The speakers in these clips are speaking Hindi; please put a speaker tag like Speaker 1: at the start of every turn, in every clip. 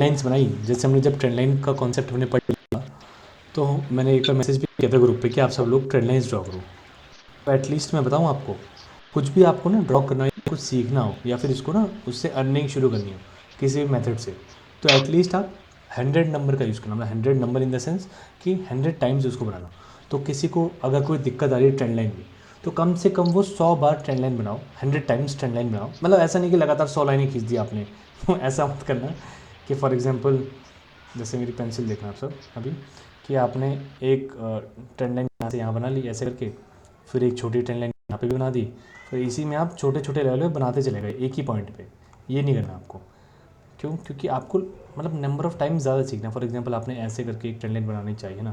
Speaker 1: लाइन्स बनाई, जैसे हमने जब ट्रेंड लाइन का कॉन्सेप्ट हमने पढ़ लिया, तो मैंने एक बार मैसेज भी किया था ग्रुप पे कि आप सब लोग ट्रेंड लाइन्स ड्रॉ करो। तो एटलीस्ट मैं बताऊँ आपको, कुछ भी आपको ना ड्रॉ करना हो या कुछ सीखना हो या फिर इसको ना उससे अर्निंग शुरू करनी हो किसी भी मेथड से, तो एटलीस्ट आप 100 नंबर का यूज़ करना, मतलब 100 नंबर इन द सेंस कि 100 टाइम्स उसको बनाना। तो किसी को अगर कोई दिक्कत आ रही है ट्रेंड लाइन में, तो कम से कम वो 100 बार ट्रेंड लाइन बनाओ, 100 टाइम्स ट्रेंड लाइन बनाओ। मतलब ऐसा नहीं कि लगातार 100 लाइनें खींच दी आपने ऐसा मत करना कि फॉर एग्जांपल जैसे मेरी पेंसिल देखना आप सब अभी, कि आपने एक ट्रेंड लाइन यहाँ से यहाँ बना ली ऐसे करके, फिर एक छोटी ट्रेंड लाइन यहाँ पे भी बना दी, फिर इसी में आप छोटे छोटे लेवल पे बनाते चले गए एक ही पॉइंट पे। ये नहीं करना आपको। क्यों? क्योंकि आपको मतलब नंबर ऑफ़ टाइम्स ज़्यादा सीखना। फॉर एग्जांपल आपने ऐसे करके एक ट्रेंड लाइन बनानी चाहिए ना,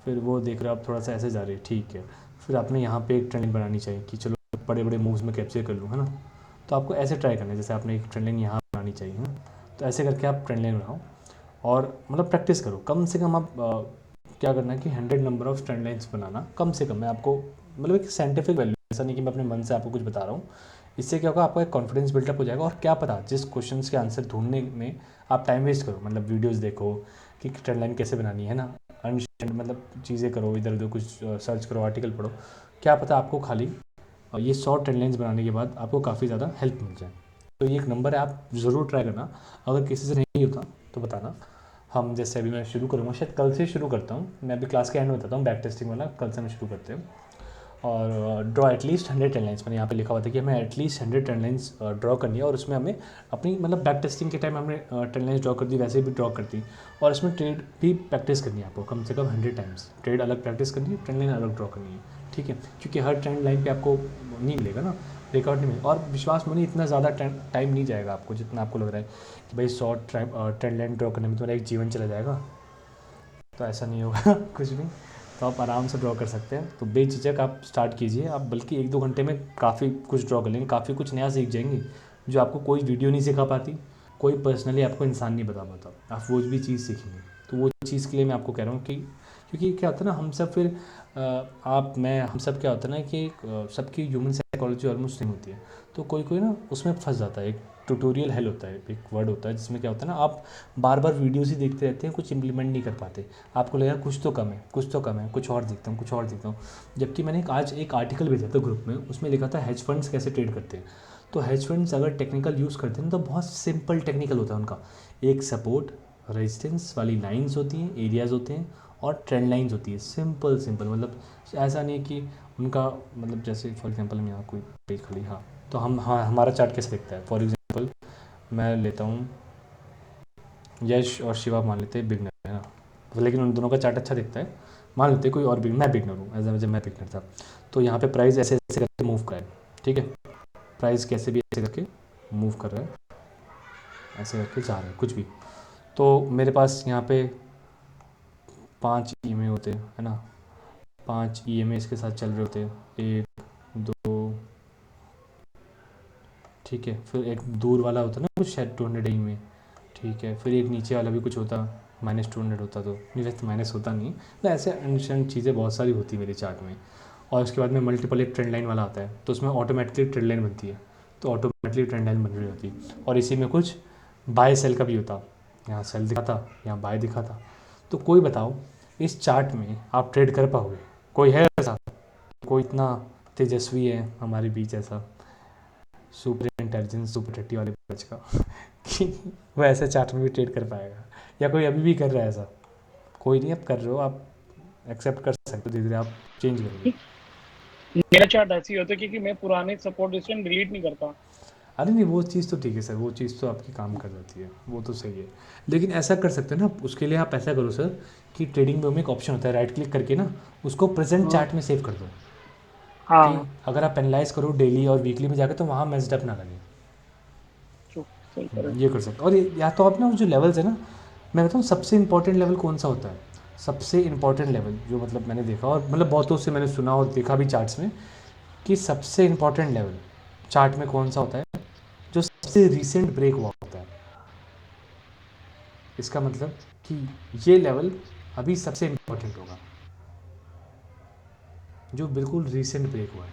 Speaker 1: फिर वो देख रहे हो आप थोड़ा सा ऐसे जा रहे हैं, ठीक है, फिर आपने यहाँ पे एक ट्रेंड लाइन बनानी चाहिए कि चलो बड़े बड़े मूव्स में कैप्चर कर लूँ, है ना। तो आपको ऐसे ट्राई करना है, जैसे आपने एक ट्रेंड लाइन यहाँ बनानी चाहिए, है ना। तो ऐसे करके आप ट्रेंड लाइन बनाओ और मतलब प्रैक्टिस करो। कम से कम आप क्या करना है कि 100 नंबर ऑफ ट्रेंड लाइन्स बनाना कम से कम। मैं आपको मतलब एक साइंटिफिक वैल्यू, ऐसा नहीं कि मैं अपने मन से आपको कुछ बता रहा हूँ। इससे क्या होगा, आपका एक कॉन्फिडेंस बिल्टअप हो जाएगा। और क्या पता जिस क्वेश्चंस के आंसर ढूंढने में आप टाइम वेस्ट करो, मतलब वीडियोस देखो कि ट्रेंड लाइन कैसे बनानी है ना, अनस्टैंड मतलब चीज़ें करो, इधर उधर कुछ सर्च करो, आर्टिकल पढ़ो, क्या पता आपको खाली ये 100 ट्रेंड लाइन्स बनाने के बाद आपको काफ़ी ज़्यादा हेल्प मिल जाए। तो ये एक नंबर है, आप ज़रूर ट्राई करना। अगर किसी से नहीं होता तो बताना। हम जैसे अभी मैं शुरू करूँगा, शायद कल से शुरू करता हूँ। मैं अभी क्लास के एंड में बताता हूँ बैक टेस्टिंग वाला, कल से मैं शुरू करते हैं। और ड्रॉ एटलीस्ट 100 ट्रेंड लाइन्स, मैंने यहाँ पे लिखा हुआ था कि हमें एटलीस्ट 100 ट्रेंड लाइन्स ड्रॉ करनी है। और उसमें हमें अपनी मतलब बैक टेस्टिंग के टाइम हमने ट्रेंड लाइन्स ड्रॉ कर दी, वैसे भी ड्रॉ कर दी। और इसमें ट्रेड भी प्रैक्टिस करनी है आपको, कम से कम 100 टाइम्स ट्रेड अलग प्रैक्टिस करनी है, ट्रेंड लाइन अलग ड्रॉ करनी है, ठीक है। क्योंकि हर ट्रेंड लाइन पे आपको नहीं मिलेगा ना, रिकॉर्ड नहीं मिलेगा। और विश्वास मानिए इतना ज़्यादा टाइम नहीं जाएगा आपको जितना आपको लग रहा है कि भाई 100 ट्रेंड लाइन ड्रॉ करने में तुम्हारा एक जीवन चला जाएगा। तो ऐसा नहीं होगा कुछ भी। तो आप आराम से ड्रॉ कर सकते हैं। तो बेझिझक आप स्टार्ट कीजिए। आप बल्कि 1-2 घंटे में काफ़ी कुछ ड्रॉ कर लेंगे, काफ़ी कुछ नया सीख जाएंगे जो आपको कोई वीडियो नहीं सिखा पाती, कोई पर्सनली आपको इंसान नहीं बता पाता। आप वो भी चीज़ सीखेंगे। तो वो चीज़ के लिए मैं आपको कह रहा हूँ कि क्योंकि क्या होता है ना, हम सब फिर आप मैं हम सब क्या होता है ना कि सबकी ह्यूमन साइकोलॉजी ऑलमोस्ट सेम होती है। तो कोई कोई ना उसमें फंस जाता है। एक ट्यूटोरियल हेल होता है, एक वर्ड होता है जिसमें क्या होता है ना, आप बार बार वीडियोस ही देखते रहते हैं, कुछ इंप्लीमेंट नहीं कर पाते। आपको लगेगा कुछ तो कम है, कुछ तो कम है, कुछ और देखता हूँ, कुछ और देखता हूँ। जबकि मैंने आज एक आर्टिकल भेजा था ग्रुप में, उसमें लिखा था हेज फंड्स कैसे ट्रेड करते हैं। तो हेज फंड्स अगर टेक्निकल यूज़ करते हैं तो बहुत सिंपल टेक्निकल होता है उनका। एक सपोर्ट रेजिस्टेंस वाली लाइंस होती हैं, एरियाज़ होते हैं, और ट्रेंड लाइंस होती है। सिंपल सिंपल, मतलब ऐसा नहीं कि उनका मतलब जैसे फॉर एग्जांपल हम यहाँ कोई पेज खाली, हाँ, तो हम हाँ हमारा चार्ट कैसे दिखता है। फॉर एग्जांपल मैं लेता हूँ यश और शिवा, मान लेते हैं बिगनर है ना, तो लेकिन उन दोनों का चार्ट अच्छा दिखता है। मान लेते हैं कोई और मैं बिगनर हूँ, एज मैं बिगनर था। तो यहाँ पे प्राइस ऐसे ऐसे करके मूव कर रहा है, ठीक है। प्राइस कैसे भी ऐसे करके मूव कर रहा है, ऐसे करके जा रहा है कुछ भी। तो मेरे पास यहाँ पे 5 EMA होते हैं, है ना। 5 EMA इसके साथ चल रहे होते हैं, 1 2, ठीक है। फिर एक दूर वाला होता है ना कुछ शायद 200 में, ठीक है। फिर एक नीचे वाला भी कुछ होता, -200 होता। तो नहीं, वैसे माइनस होता नहीं, तो ऐसे अनशन चीज़ें बहुत सारी होती मेरे चार्ट में। और उसके बाद में मल्टीपल एक ट्रेंड लाइन वाला आता है, तो उसमें ऑटोमेटिकली ट्रेंड लाइन बनती है। तो ऑटोमेटिकली ट्रेंड लाइन बन रही होती है। और इसी में कुछ बाय सेल का भी होता, यहाँ सेल दिखा था, यहाँ बाय दिखा था। तो कोई बताओ इस चार्ट में आप ट्रेड कर पाओगे? कोई है ऐसा? कोई इतना तेजस्वी है हमारे बीच ऐसा, सुपर इंटेलिजेंस सुपर टट्टी वाले बच का कि वो ऐसे चार्ट में भी ट्रेड कर पाएगा? या कोई अभी भी कर रहा है ऐसा? कोई नहीं, आप कर रहे हो, आप एक्सेप्ट कर सकते हो, धीरे धीरे आप चेंज करोगे।
Speaker 2: मेरा चार्ट ऐसी होता है क्योंकि मैं पुराने सपोर्ट रेजिस्टेंस डिलीट नहीं करता।
Speaker 1: अरे नहीं, वो चीज़ तो ठीक है सर, वो चीज़ तो आपकी काम कर जाती है, वो तो सही है। लेकिन ऐसा कर सकते हैं ना, उसके लिए आप ऐसा करो सर कि ट्रेडिंग व्यू में एक ऑप्शन होता है, राइट क्लिक करके ना उसको प्रेजेंट
Speaker 2: हाँ
Speaker 1: चार्ट में सेव कर दो। कि
Speaker 2: हाँ,
Speaker 1: अगर आप एनालाइज करो डेली और वीकली में जाकर, तो वहाँ मेस्ड अप ना लगे।
Speaker 2: सही करें।
Speaker 1: ये कर सकते हो। और या तो आप ना जो लेवल्स है ना, मैं बताऊँ सबसे इंपॉर्टेंट लेवल कौन सा होता है? सबसे इंपॉर्टेंट लेवल जो मतलब मैंने देखा, और मतलब बहुतों से मैंने सुना और देखा भी चार्ट्स में, कि सबसे इंपॉर्टेंट लेवल चार्ट में कौन सा होता है? जो सबसे रिसेंट ब्रेक हुआ होता है। इसका मतलब कि ये लेवल अभी सबसे इंपॉर्टेंट होगा, जो बिल्कुल रिसेंट ब्रेक हुआ है।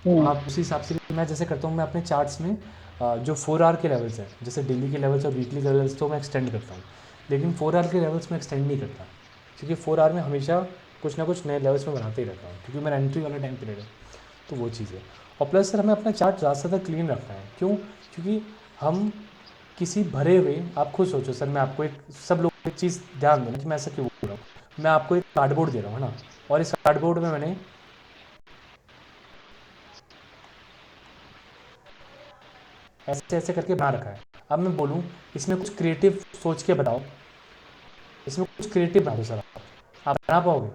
Speaker 1: तो
Speaker 2: हम्म
Speaker 1: आप उसी हिसाब से, मैं जैसे करता हूँ, मैं अपने चार्ट्स में जो 4 आवर के लेवल्स हैं, जैसे डेली के लेवल्स और वीकली के लेवल्स, तो मैं एक्सटेंड करता हूँ, लेकिन 4 आवर के लेवल्स में एक्सटेंड नहीं करता, क्योंकि 4 आवर में हमेशा कुछ ना कुछ नए लेवल्स में बनाते ही रहता हूँ, क्योंकि मेरा एंट्री वाला टाइम पीरियड है। तो वो चीज़ है। और प्लस सर हमें अपना चार्ट ज़्यादा से ज़्यादा क्लीन रखना है। क्यों? क्योंकि हम किसी भरे हुए, आप खुद सोचो सर, मैं आपको एक, सब लोग एक चीज़ ध्यान देना कि मैं ऐसा क्यों बोल रहा हूँ, मैं आपको एक कार्डबोर्ड दे रहा हूँ, है ना, और इस कार्डबोर्ड में मैंने ऐसे ऐसे करके बना रखा है। अब मैं बोलूँ इसमें कुछ क्रिएटिव सोच के बताओ, इसमें कुछ क्रिएटिव बना दो सर, आप बना पाओगे?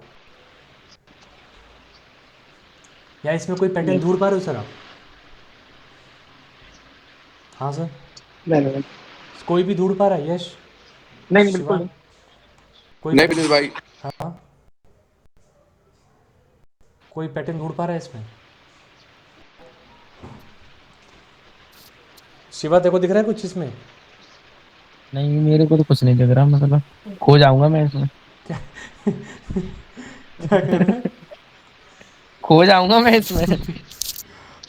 Speaker 1: या इसमें कोई पैटर्न
Speaker 2: नहीं
Speaker 1: ढूंढ पा रहे हो सर आप? हाँ सर,
Speaker 2: नहीं नहीं
Speaker 1: कोई भी ढूंढ पा रहा है? यश,
Speaker 2: नहीं नहीं, बिल्कुल
Speaker 1: शिवा,
Speaker 2: नहीं।
Speaker 1: कोई
Speaker 3: नहीं
Speaker 1: पैटर्न?
Speaker 3: विनीत भाई।
Speaker 1: हाँ, कोई पैटर्न ढूंढ पा रहा है इसमें? शिवा देखो, दिख रहा है कुछ इसमें?
Speaker 4: नहीं, मेरे को तो कुछ नहीं दिख रहा, मतलब खो जाऊंगा मैं इसमें।
Speaker 1: क्या कह रहे हैं?
Speaker 4: खो जाऊंगा मैं इसमें।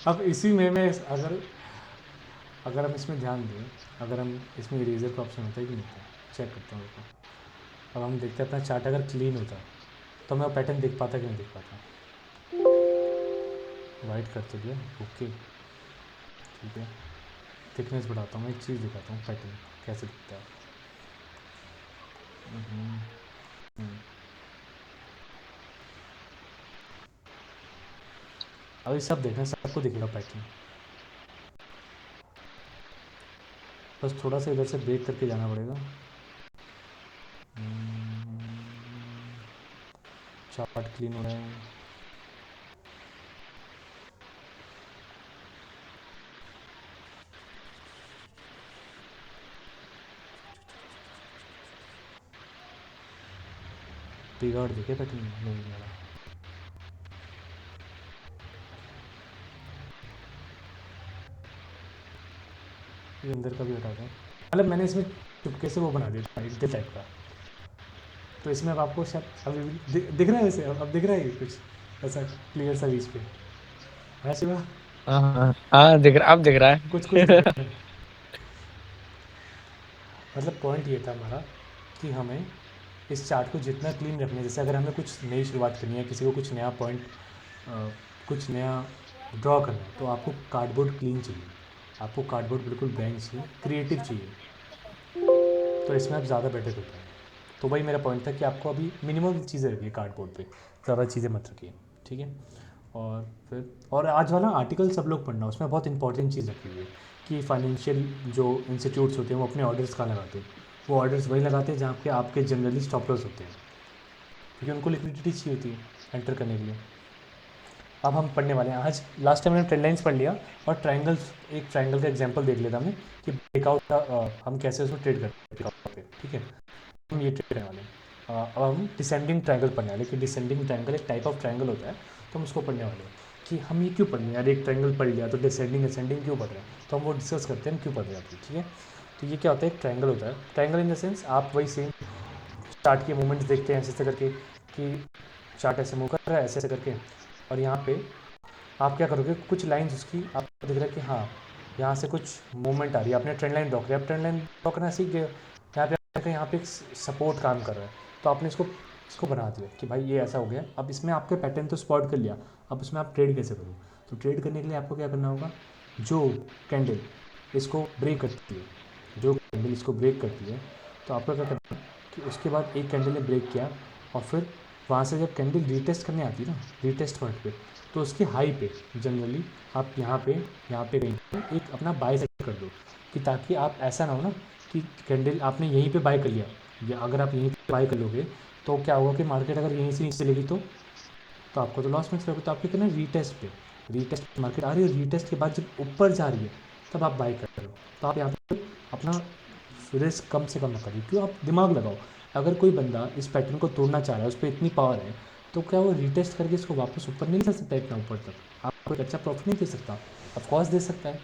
Speaker 1: अब इसी में मैं अगर अगर हम इसमें ध्यान दें, अगर हम इसमें इरेजर का ऑप्शन होता है कि नहीं होता है, चेक करता हूँ देखो। अब हम देखते हैं अपना चार्ट अगर क्लीन होता तो मैं पैटर्न देख पाता कि नहीं देख पाता। वाइट कर तो दिया, ओके, ठीक है। थिकनेस बढ़ाता हूँ, मैं एक चीज़ दिखाता हूँ पैटर्न कैसे दिखता है। हम्म, हम्म। अब ये सब देखना, सबको दिखेगा पैटर्न, बस थोड़ा सा इधर से ब्रेक करके जाना पड़ेगा। चार्ट क्लीन हो रहा है। बिगाड़ देखे पैटर्न नहीं बिगाड़ा। ये अंदर का भी हटा दें, मतलब मैंने इसमें चुपके से वो बना दिया था एक दिल टाइप का। तो इसमें अब आपको शायद अभी भी दिख रहा है वैसे, अब दिख रहा है ये कुछ ऐसा क्लियर सा बीच पे है शिवा?
Speaker 4: हाँ हाँ हाँ, दिख रहा, अब दिख रहा
Speaker 1: कुछ कुछ दिख
Speaker 4: है।
Speaker 1: रहा है। मतलब पॉइंट ये था हमारा कि हमें इस चार्ट को जितना क्लीन रखना है, जैसे अगर हमें कुछ नई शुरुआत करनी है, किसी को कुछ नया पॉइंट, कुछ नया ड्रॉ करना है, तो आपको कार्डबोर्ड क्लीन चाहिए, आपको कार्डबोर्ड बिल्कुल ब्लैंक चाहिए, क्रिएटिव चाहिए, तो इसमें आप ज़्यादा बेटर होता है। तो वही मेरा पॉइंट था कि आपको अभी मिनिमम चीज़ें रखिए कार्डबोर्ड पे, ज़्यादा चीज़ें मत रखिए, ठीक है। और फिर और आज वाला आर्टिकल सब लोग पढ़ना, उसमें बहुत इंपॉर्टेंट चीज़ रखी हुई है कि फाइनेंशियल जो इंस्टीट्यूट्स होते हैं वो अपने ऑर्डर्स कहाँ लगाते हैं। वो ऑर्डर्स वही लगाते हैं जहाँ पे आपके जनरली स्टॉप लॉस होते हैं, क्योंकि उनको लिक्विडिटी चाहिए होती है एंटर करने के लिए। अब हम पढ़ने वाले हैं आज, लास्ट टाइम हमने ट्रेंड लाइन्स पढ़ लिया, और ट्रायंगल्स, एक ट्रायंगल का एग्जांपल देख लिया था हमने कि ब्रेकआउट का हम कैसे उसमें ट्रेड करते हैं ब्रेकआउट पे, ठीक है। हम ये ट्रेड करने वाले हैं। अब हम डिसेंडिंग ट्रायंगल पढ़ने वाले हैं कि डिसेंडिंग ट्रायंगल एक टाइप ऑफ ट्रायंगल होता है, तो हम उसको पढ़ने वाले हैं कि हम ये क्यों पढ़ रहे हैं यार, एक ट्रायंगल पढ़ लिया तो डिसेंडिंग असेंडिंग क्यों पढ़ रहे हैं, तो हम वो डिस्कस करते हैं हम क्यों पढ़ रहे हैं अभी, ठीक है। तो ये क्या होता है, एक ट्रायंगल होता है, ट्रायंगल इन द सेंस आप वही सेम चार्ट के मूवमेंट्स देखते हैं ऐसे ऐसे करके कि चार्ट ऐसे मूव कर रहा है ऐसे ऐसे करके, और यहाँ पे आप क्या करोगे, कुछ लाइंस उसकी आपको दिख रहा है कि हाँ यहाँ से कुछ मूवमेंट आ रही है, आपने ट्रेंड लाइन ड्रॉ किया, आप ट्रेंड लाइन ड्रॉ करना सीख गए, यहाँ पे एक सपोर्ट काम कर रहा है, तो आपने इसको इसको बना दिया कि भाई ये ऐसा हो गया। अब इसमें आपके पैटर्न तो स्पॉट कर लिया, अब उसमें आप ट्रेड कैसे करो, तो ट्रेड करने के लिए आपको क्या करना होगा, जो कैंडल इसको ब्रेक करती है, जो कैंडल इसको ब्रेक करती है, तो आपको क्या करना है कि उसके बाद एक कैंडल ने ब्रेक किया, और फिर वहाँ से जब कैंडल रीटेस्ट करने आती है ना, रीटेस्ट पॉइंट पे, तो उसके हाई पे जनरली आप यहाँ पे कहीं पे एक अपना बाय सेट कर दो, कि ताकि आप ऐसा ना हो ना कि कैंडल आपने यहीं पे बाय कर लिया, या अगर आप यहीं पे बाय कर लोगे तो क्या होगा कि मार्केट अगर यहीं से नीचे चलेगी तो आपको तो लॉस में चलोगे, तो आपके करना रीटेस्ट पे, रीटेस्ट मार्केट आ रही है, रीटेस्ट के बाद जब ऊपर जा रही है तब आप बाय कर लो, तो आप यहाँ पे अपना रिस्क कम से कम ना करिए। क्यों, आप दिमाग लगाओ, अगर कोई बंदा इस पैटर्न को तोड़ना चाह रहा है, उस पर इतनी पावर है, तो क्या वो रीटेस्ट करके इसको वापस ऊपर नहीं ले सकता इतना ऊपर तक, आपको एक अच्छा प्रॉफिट नहीं दे सकता? ऑफकोर्स दे सकता है,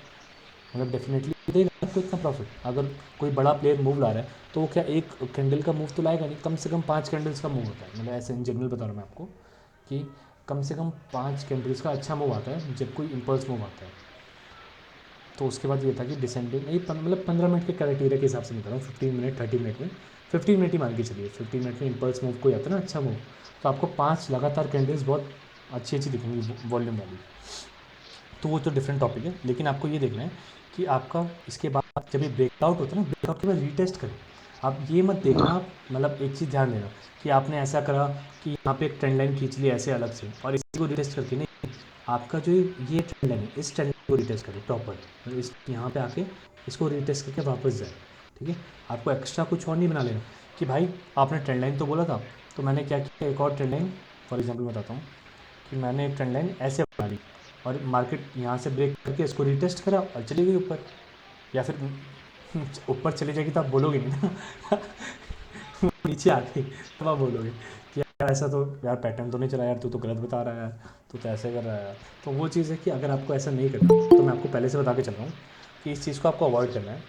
Speaker 1: मतलब डेफिनेटली देगा आपको इतना प्रॉफिट। अगर कोई बड़ा प्लेयर मूव ला रहा है तो वो क्या एक कैंडल का मूव तो लाएगा नहीं, कम से कम 5 कैंडल्स का मूव होता है, मतलब ऐसे इन जनरल बता रहा हूँ मैं आपको कि कम से कम 5 कैंडल्स का अच्छा मूव आता है जब कोई इम्पल्स मूव आता है। तो उसके बाद ये था कि डिसेंडिंग नहीं, मतलब 15 मिनट के क्राइटेरिया के हिसाब से नहीं कर रहा हूँ, 15 मिनट 30 मिनट में, 15 मिनट ही मान के चलिए, 15 मिनट में इम्पल्स मूव कोई आता है ना अच्छा मूव, तो आपको 5 लगातार कैंडल्स बहुत अच्छी अच्छी दिखेंगी वॉल्यूम वाली। तो वो तो डिफरेंट टॉपिक है, लेकिन आपको ये देखना है कि आपका इसके बाद जब ये ब्रेकआउट होता है ना, ब्रेकआउट के बाद रीटेस्ट करें। आप ये मत देखना, आप मतलब एक चीज़ ध्यान देना कि आपने ऐसा करा कि यहाँ पे एक ट्रेंड लाइन खींच ली ऐसे अलग से और इसी को रीटेस्ट करके नहीं, आपका जो ये ट्रेंड लाइन है इस ट्रेंड को रीटेस्ट करें प्रॉपर, मतलब इस यहाँ पे आके इसको रीटेस्ट करके वापस जाए। ठीक है, आपको एक्स्ट्रा कुछ और नहीं बना लेना कि भाई आपने ट्रेंड लाइन तो बोला था, तो मैंने क्या किया, एक और ट्रेंड लाइन फॉर एग्जाम्पल बताता हूँ कि मैंने एक ट्रेंड लाइन ऐसे बना ली और मार्केट यहाँ से ब्रेक करके इसको रीटेस्ट करा और चली गई ऊपर, या फिर ऊपर चली जाएगी तो आप बोलोगे नहीं ना नीचे आ गई तब आप बोलोगे कि यार ऐसा तो यार पैटर्न तो नहीं चला यार, तू तो गलत बता रहा है यार, तू तो ऐसे कर रहा है यार। तो वो चीज़ है कि अगर आपको ऐसा नहीं करना तो मैं आपको पहले से बता के चल रहा हूँ कि इस चीज़ को आपको अवॉइड करना है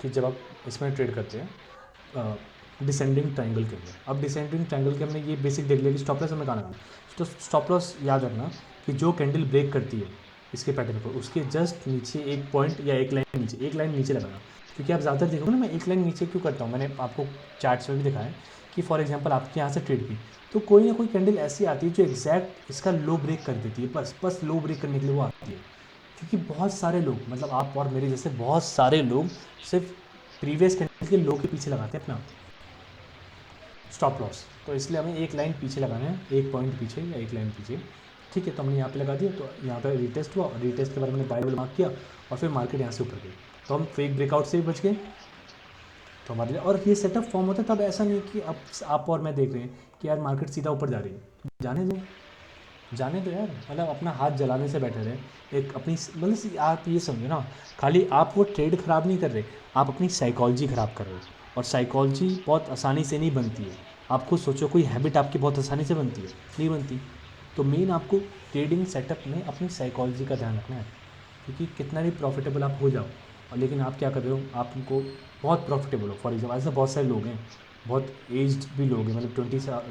Speaker 1: कि जब आप इसमें ट्रेड करते हैं डिसेंडिंग ट्रायंगल के लिए। अब डिसेंडिंग ट्रायंगल के हमने ये बेसिक देख लिया कि स्टॉप लॉस हमें कहाँ लगाना, तो स्टॉप लॉस याद रखना कि जो कैंडल ब्रेक करती है इसके पैटर्न को, उसके जस्ट नीचे एक पॉइंट या एक लाइन नीचे लगाना। क्योंकि आप ज़्यादातर देखोगे ना, मैं एक लाइन नीचे क्यों करता हूँ, मैंने आपको चार्ट्स में भी दिखाया है कि फॉर एग्जांपल आपके यहाँ से ट्रेड की तो कोई ना कोई कैंडल ऐसी आती है जो एग्जैक्ट इसका लो ब्रेक कर देती है, बस लो ब्रेक करने के लिए वो आती है। क्योंकि बहुत सारे लोग, मतलब आप और मेरे जैसे बहुत सारे लोग सिर्फ प्रीवियस कैंडल के लो के पीछे लगाते हैं अपना स्टॉप लॉस, तो इसलिए हमें एक लाइन पीछे लगाना है, एक पॉइंट पीछे या एक लाइन पीछे। ठीक है, तो हमने यहाँ पे लगा दिया, तो यहाँ पे रीटेस्ट हुआ और रीटेस्ट के बाद हमने बाय मार्क किया और फिर मार्केट यहाँ से ऊपर गई, तो हम फेक ब्रेकआउट से भी बच गए। तो हमारे लिए और ये सेटअप फॉर्म होता है तब, ऐसा नहीं कि अब आप और मैं देख रहे हैं कि यार मार्केट सीधा ऊपर जा रही है, जाने दो यार, मतलब अपना हाथ जलाने से बैठे रहे एक अपनी, मतलब आप ये समझो ना, खाली आप वो ट्रेड ख़राब नहीं कर रहे, आप अपनी साइकोलॉजी ख़राब कर रहे हो। और साइकोलॉजी बहुत आसानी से नहीं बनती है, आप खुद सोचो कोई हैबिट आपकी बहुत आसानी से बनती है, नहीं बनती। तो मेन आपको ट्रेडिंग सेटअप में अपनी साइकोलॉजी का ध्यान रखना है, क्योंकि कितना भी प्रॉफिटेबल आप हो जाओ और लेकिन आप क्या कर रहे हो, आपको बहुत प्रॉफिटेबल हो, फॉर एग्जाम्पल ऐसे बहुत सारे लोग हैं, बहुत एज्ड भी लोग हैं, मतलब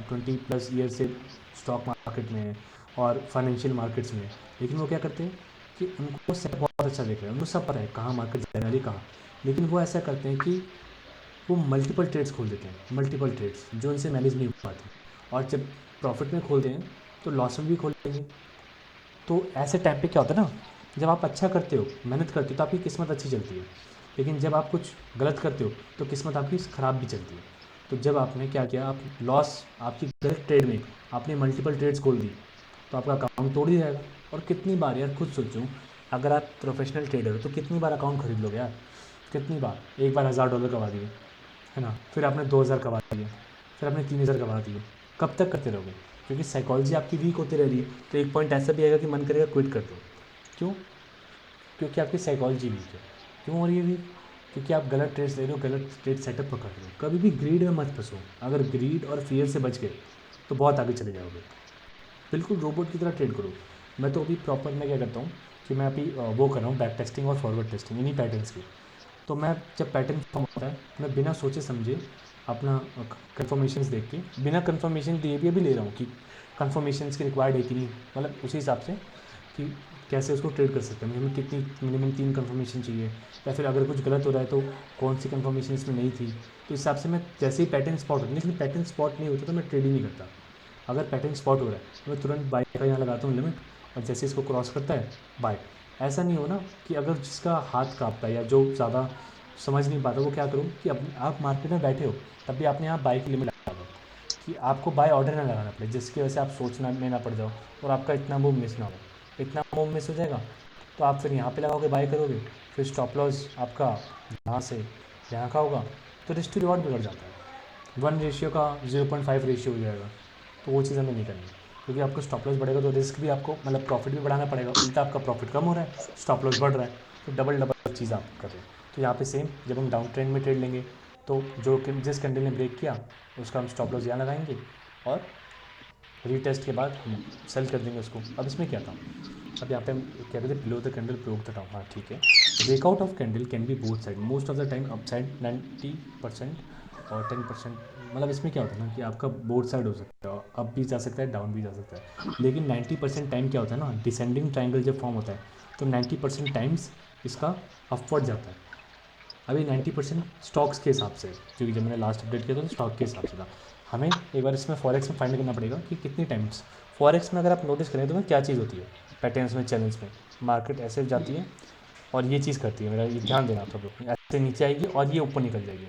Speaker 1: 20+ ईयर से स्टॉक मार्केट में हैं और फाइनेंशियल मार्केट्स में, लेकिन वो क्या करते हैं कि उनको सेटअप बहुत अच्छा देख रहे हैं, उनको सब पता है कहाँ मार्केट जाने वाली कहाँ, लेकिन वो ऐसा करते हैं कि वो मल्टीपल ट्रेड्स खोल देते हैं, मल्टीपल ट्रेड्स जो उनसे मैनेज नहीं हो पाती, और जब प्रॉफिट में खोलते हैं तो लॉस में भी खोल देंगे। तो ऐसे टाइम पे क्या होता है ना, जब आप अच्छा करते हो, मेहनत करते हो तो आपकी किस्मत अच्छी चलती है, लेकिन जब आप कुछ गलत करते हो तो किस्मत आपकी ख़राब भी चलती है। तो जब आपने क्या किया, आप लॉस आपकी गलत ट्रेड में आपने मल्टीपल ट्रेड्स खोल दी तो आपका अकाउंट तोड़ ही जाएगा। और कितनी बार यार खुद सोचो, अगर आप प्रोफेशनल ट्रेडर हो तो कितनी बार अकाउंट खरीद लोगे यार, कितनी बार, एक बार $1000 गवा दिए है ना, फिर आपने 2000 गवा दिए, फिर आपने 3000 गवा दिए, कब तक करते रहोगे? क्योंकि साइकोलॉजी आपकी वीक होती रह रही है, तो एक पॉइंट ऐसा भी आएगा कि मन करेगा क्विट कर दो। क्यों? क्योंकि आपकी साइकोलॉजी वीक है। क्यों हो रही है वीक? क्योंकि आप गलत ट्रेड्स ले रहे हो, गलत ट्रेड सेटअप पकड़ रहे हो। कभी भी ग्रीड में मत फंसो, अगर ग्रीड और फियर से बच गए तो बहुत आगे चले जाओगे। बिल्कुल रोबोट की तरह ट्रेड करो। मैं तो अभी प्रॉपर मैं क्या करता हूँ कि मैं अभी वो कर रहा हूँ बैक टेस्टिंग और फॉरवर्ड टेस्टिंग इन्हीं पैटर्न्स की। तो मैं जब पैटर्न फॉर्म होता है मैं बिना सोचे समझे अपना कन्फर्मेशंस देख के, बिना कन्फर्मेशन दिए भी अभी ले रहा हूँ कि कन्फर्मेशंस की रिक्वायर्ड है कि नहीं, मतलब उसी हिसाब से कि कैसे उसको ट्रेड कर सकते हैं, हमें कितनी मिनिमम 3 कन्फर्मेशन चाहिए, या फिर अगर कुछ गलत हो रहा है तो कौन सी कन्फर्मेशन इसमें नहीं थी। तो इस हिसाब से मैं जैसे ही पैटर्न स्पॉट होता है, लेकिन पैटर्न स्पॉट नहीं होता तो मैं ट्रेड ही नहीं करता। अगर पैटर्न स्पॉट हो रहा है तो मैं तुरंत बाय का यहाँ लगाता हूँ लिमिट, और जैसे इसको क्रॉस करता है बाय। ऐसा नहीं हो ना कि अगर जिसका हाथ काँपता है या जो ज़्यादा समझ नहीं पाता वो क्या करूँ कि अब आप मार्केट में बैठे हो तब भी आपने यहाँ बाय की लिमिट लगा दो कि आपको बाय ऑर्डर ना लगाना पड़े, जिसकी वजह से आप सोचना में ना पड़ जाओ और आपका इतना मूव मिस ना हो। इतना मूव मिस हो जाएगा तो आप फिर यहाँ पे लगाओगे, बाय करोगे, फिर स्टॉप लॉस आपका यहाँ से यहाँ का होगा, तो रिस्क टू रिवॉर्ड बिगड़ जाता है। 1 रेशियो का 0.5 रेशियो हो जाएगा। तो वो चीज़ हमें नहीं करनी, क्योंकि आपका स्टॉप लॉस बढ़ेगा तो रिस्क भी आपको, मतलब प्रॉफिट भी बढ़ाना पड़ेगा, उल्टा आपका प्रॉफिट कम हो रहा है, स्टॉप लॉस बढ़ रहा है, तो डबल डबल चीज़ आप कर रहे हैं। तो यहाँ पे सेम, जब हम डाउन ट्रेंड में ट्रेड लेंगे तो जिस कैंडल ने ब्रेक किया उसका हम स्टॉप लॉस यहाँ लगाएंगे और रीटेस्ट के बाद हम सेल कर देंगे उसको। अब इसमें क्या था, अब यहाँ पे हम कह रहे थे below the candle broke the down, हाँ ठीक है। Breakout of candle can be both side, most of the time up side 90%, और 10%, मतलब इसमें क्या होता है ना कि आपका बोथ साइड हो सकता है, अप भी जा सकता है, डाउन भी जा सकता है, लेकिन 90% टाइम क्या होता है ना, डिसेंडिंग ट्राइंगल जब फॉर्म होता है तो 90% टाइम्स इसका अपवर्ड जाता है। अभी 90% स्टॉक्स के हिसाब से, क्योंकि जब मैंने लास्ट अपडेट किया था तो स्टॉक के हिसाब से था। हमें एक बार इसमें फॉरेक्स में फाइंड करना पड़ेगा कि कितनी टाइम्स फॉरेक्स में, अगर आप नोटिस करें तो में क्या चीज़ होती है पैटर्न्स में, चैनल्स में, मार्केट ऐसे जाती है और ये चीज़ करती है, मेरा ये ध्यान देना आप सब लोग, ऐसे नीचे आएगी और ये ऊपर निकल जाएगी।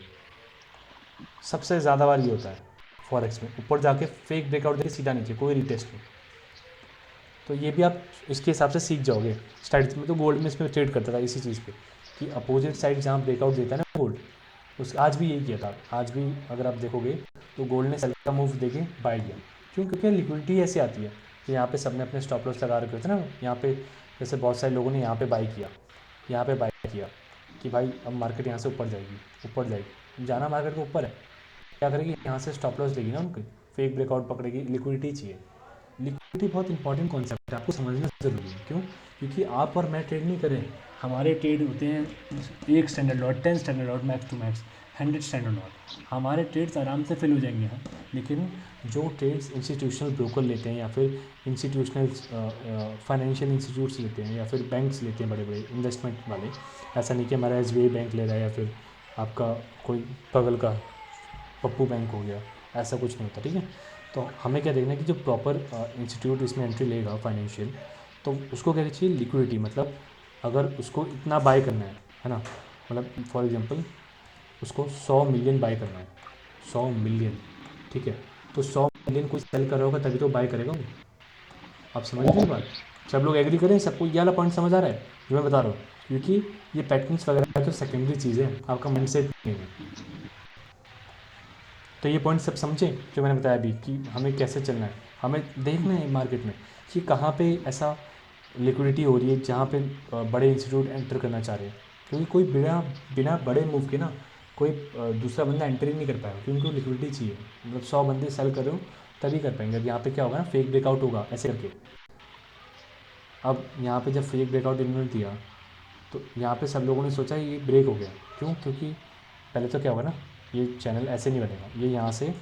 Speaker 1: सबसे ज़्यादा बार ये होता है फॉरेक्स में, ऊपर जाके फेक ब्रेकआउट देके सीधा नीचे, कोई रिटेस्ट नहीं। तो ये भी आप इसके हिसाब से सीख जाओगे। स्ट्रैटेजी में तो गोल्ड में इसमें ट्रेड करता था इसी चीज़ पे, कि अपोजिट साइड जहाँ ब्रेकआउट देता है ना गोल्ड, उस आज भी यही किया था। आज भी अगर आप देखोगे तो गोल्ड ने सेल का मूव देके बाय किया। क्यों? क्योंकि लिक्विडिटी ऐसी आती है कि यहाँ पे सबने अपने स्टॉप लॉस लगा रखे होते हैं ना, यहाँ पे जैसे बहुत सारे लोगों ने यहाँ पे बाय किया, यहाँ पे बाय किया कि भाई अब मार्केट यहाँ से ऊपर जाएगी, ऊपर जाएगी, जाना मार्केट को ऊपर है, क्या करेगी, यहाँ से स्टॉप लॉस लेगी ना उनकी, फेक ब्रेकआउट पकड़ेगी, लिक्विडिटी चाहिए। लिक्विडिटी बहुत इंपॉर्टेंट कॉन्सेप्ट है, आपको समझना ज़रूरी है। क्यों? क्योंकि आप और मैं ट्रेड नहीं करें, हमारे ट्रेड होते हैं 1 standard lot, 10 standard lot, max to max 100 standard lot, हमारे ट्रेड्स आराम से फिल हो जाएंगे हैं। लेकिन जो ट्रेड्स इंस्टीट्यूशनल ब्रोकर लेते हैं या फिर इंस्टीट्यूशनल फाइनेंशियल इंस्टीट्यूट्स लेते हैं या फिर बैंक्स लेते हैं, बड़े बड़े इन्वेस्टमेंट वाले, ऐसा नहीं कि हमारा SBI बैंक ले रहा है या फिर आपका कोई बगल का पप्पू बैंक हो गया, ऐसा कुछ नहीं होता। ठीक है, तो हमें क्या देखना है कि जो प्रॉपर इंस्टीट्यूट इसमें एंट्री लेगा फाइनेंशियल, तो उसको क्या चाहिए, लिक्विडिटी। मतलब अगर उसको इतना बाय करना है ना, मतलब फॉर एग्जांपल उसको 100 मिलियन बाय करना है, 100 मिलियन, ठीक है, तो 100 मिलियन कोई सेल कर रहा होगा तभी तो बाय करेगा वो। आप समझ रहे हैं बात? सब लोग एग्री करें, सबको ये वाला पॉइंट समझ आ रहा है जो मैं बता रहा हूँ? क्योंकि ये पैटर्न्स वगैरह तो सेकेंडरी चीज़ है, आपका माइंड सेट नहीं है। तो ये पॉइंट सब समझें जो मैंने बताया अभी, कि हमें कैसे चलना है। हमें देखना है मार्केट में कि कहाँ पे ऐसा लिक्विडिटी हो रही है जहाँ पे बड़े इंस्टीट्यूट एंटर करना चाह रहे हैं, क्योंकि कोई बिना बिना बड़े मूव के ना कोई दूसरा बंदा एंटर ही नहीं कर पाएगा, क्योंकि उनको लिक्विडिटी चाहिए। मतलब 100 बंदे सेल कर रहे हो तभी कर पाएंगे। अब यहाँ पे क्या होगा ना, फेक ब्रेकआउट होगा ऐसे करके। अब यहाँ पे जब फेक ब्रेकआउट इन्होंने दिया तो यहाँ पे सब लोगों ने सोचा ये ब्रेक हो गया। क्यों? क्योंकि पहले तो क्या होगा ना, ये चैनल ऐसे नहीं बनेगा, ये यहाँ से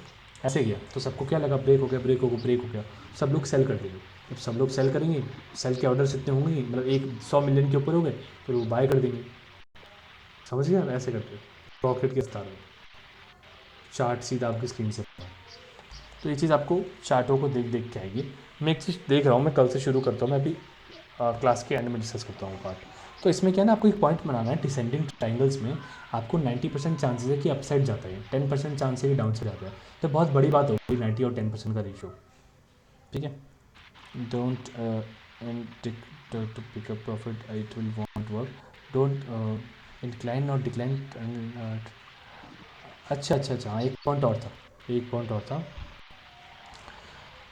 Speaker 1: ऐसे गया तो सबको क्या लगा, ब्रेक हो गया, ब्रेक हो गया, ब्रेक हो गया, सब लोग सेल कर देंगे। जब सब लोग सेल करेंगे, सेल के ऑर्डर इतने होंगे, मतलब 100 मिलियन के ऊपर हो गए, फिर वो बाय कर देंगे। समझ गए आप? ऐसे करके प्रॉफिट के स्टार में चार्ट सीधा आपकी स्क्रीन से। तो ये चीज़ आपको चार्टों को देख देख के आएगी। मैं एक चीज़ देख रहा हूँ, मैं कल से शुरू करता हूँ, मैं अभी क्लास के एंड में डिस्कस करता हूँ पार्ट। तो इसमें क्या है ना, आपको एक पॉइंट बनाना है, डिसेंडिंग ट्राइंगल्स में आपको 90% चांसेस है कि अपसाइड जाता है, 10% चांस है कि डाउन साइड जाता है। तो बहुत बड़ी बात होगी 90 और 10% का रेशियो। ठीक है, don't end to pick up profit it will won't work, don't incline और डिक्लाइन। अच्छा हाँ, एक पॉइंट और था, एक पॉइंट और था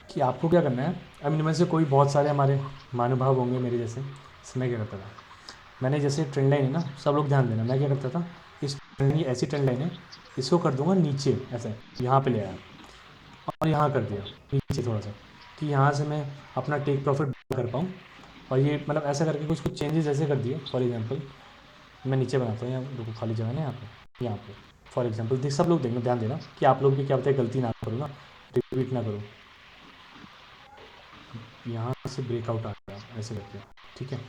Speaker 1: कि आपको क्या करना है। अब इनमें से कोई बहुत सारे हमारे महानुभाव होंगे मेरे जैसे, मैं क्या करता था, मैंने जैसे ट्रेंड लाइन है ना, सब लोग ध्यान देना, मैं क्या करता था, इस ट्रेंड की ऐसी ट्रेंड लाइन है, इसको कर दूंगा नीचे ऐसे, यहाँ पे ले आया और यहाँ कर दिया नीचे थोड़ा सा, कि यहाँ से मैं अपना टेक प्रॉफिट कर पाऊँ। और ये मतलब ऐसा करके कुछ कुछ चेंजेस ऐसे कर दिए। फॉर एग्जांपल मैं नीचे बनाता हूँ, यहाँ देखो खाली जगह ना, यहाँ पे फॉर एग्जांपल देख, सब लोग देखना, ध्यान देना कि आप लोग भी क्या बताए गलती ना करो ना, रिपीट ना करो। यहाँ से ब्रेकआउट आ गया ऐसे करके, ठीक है,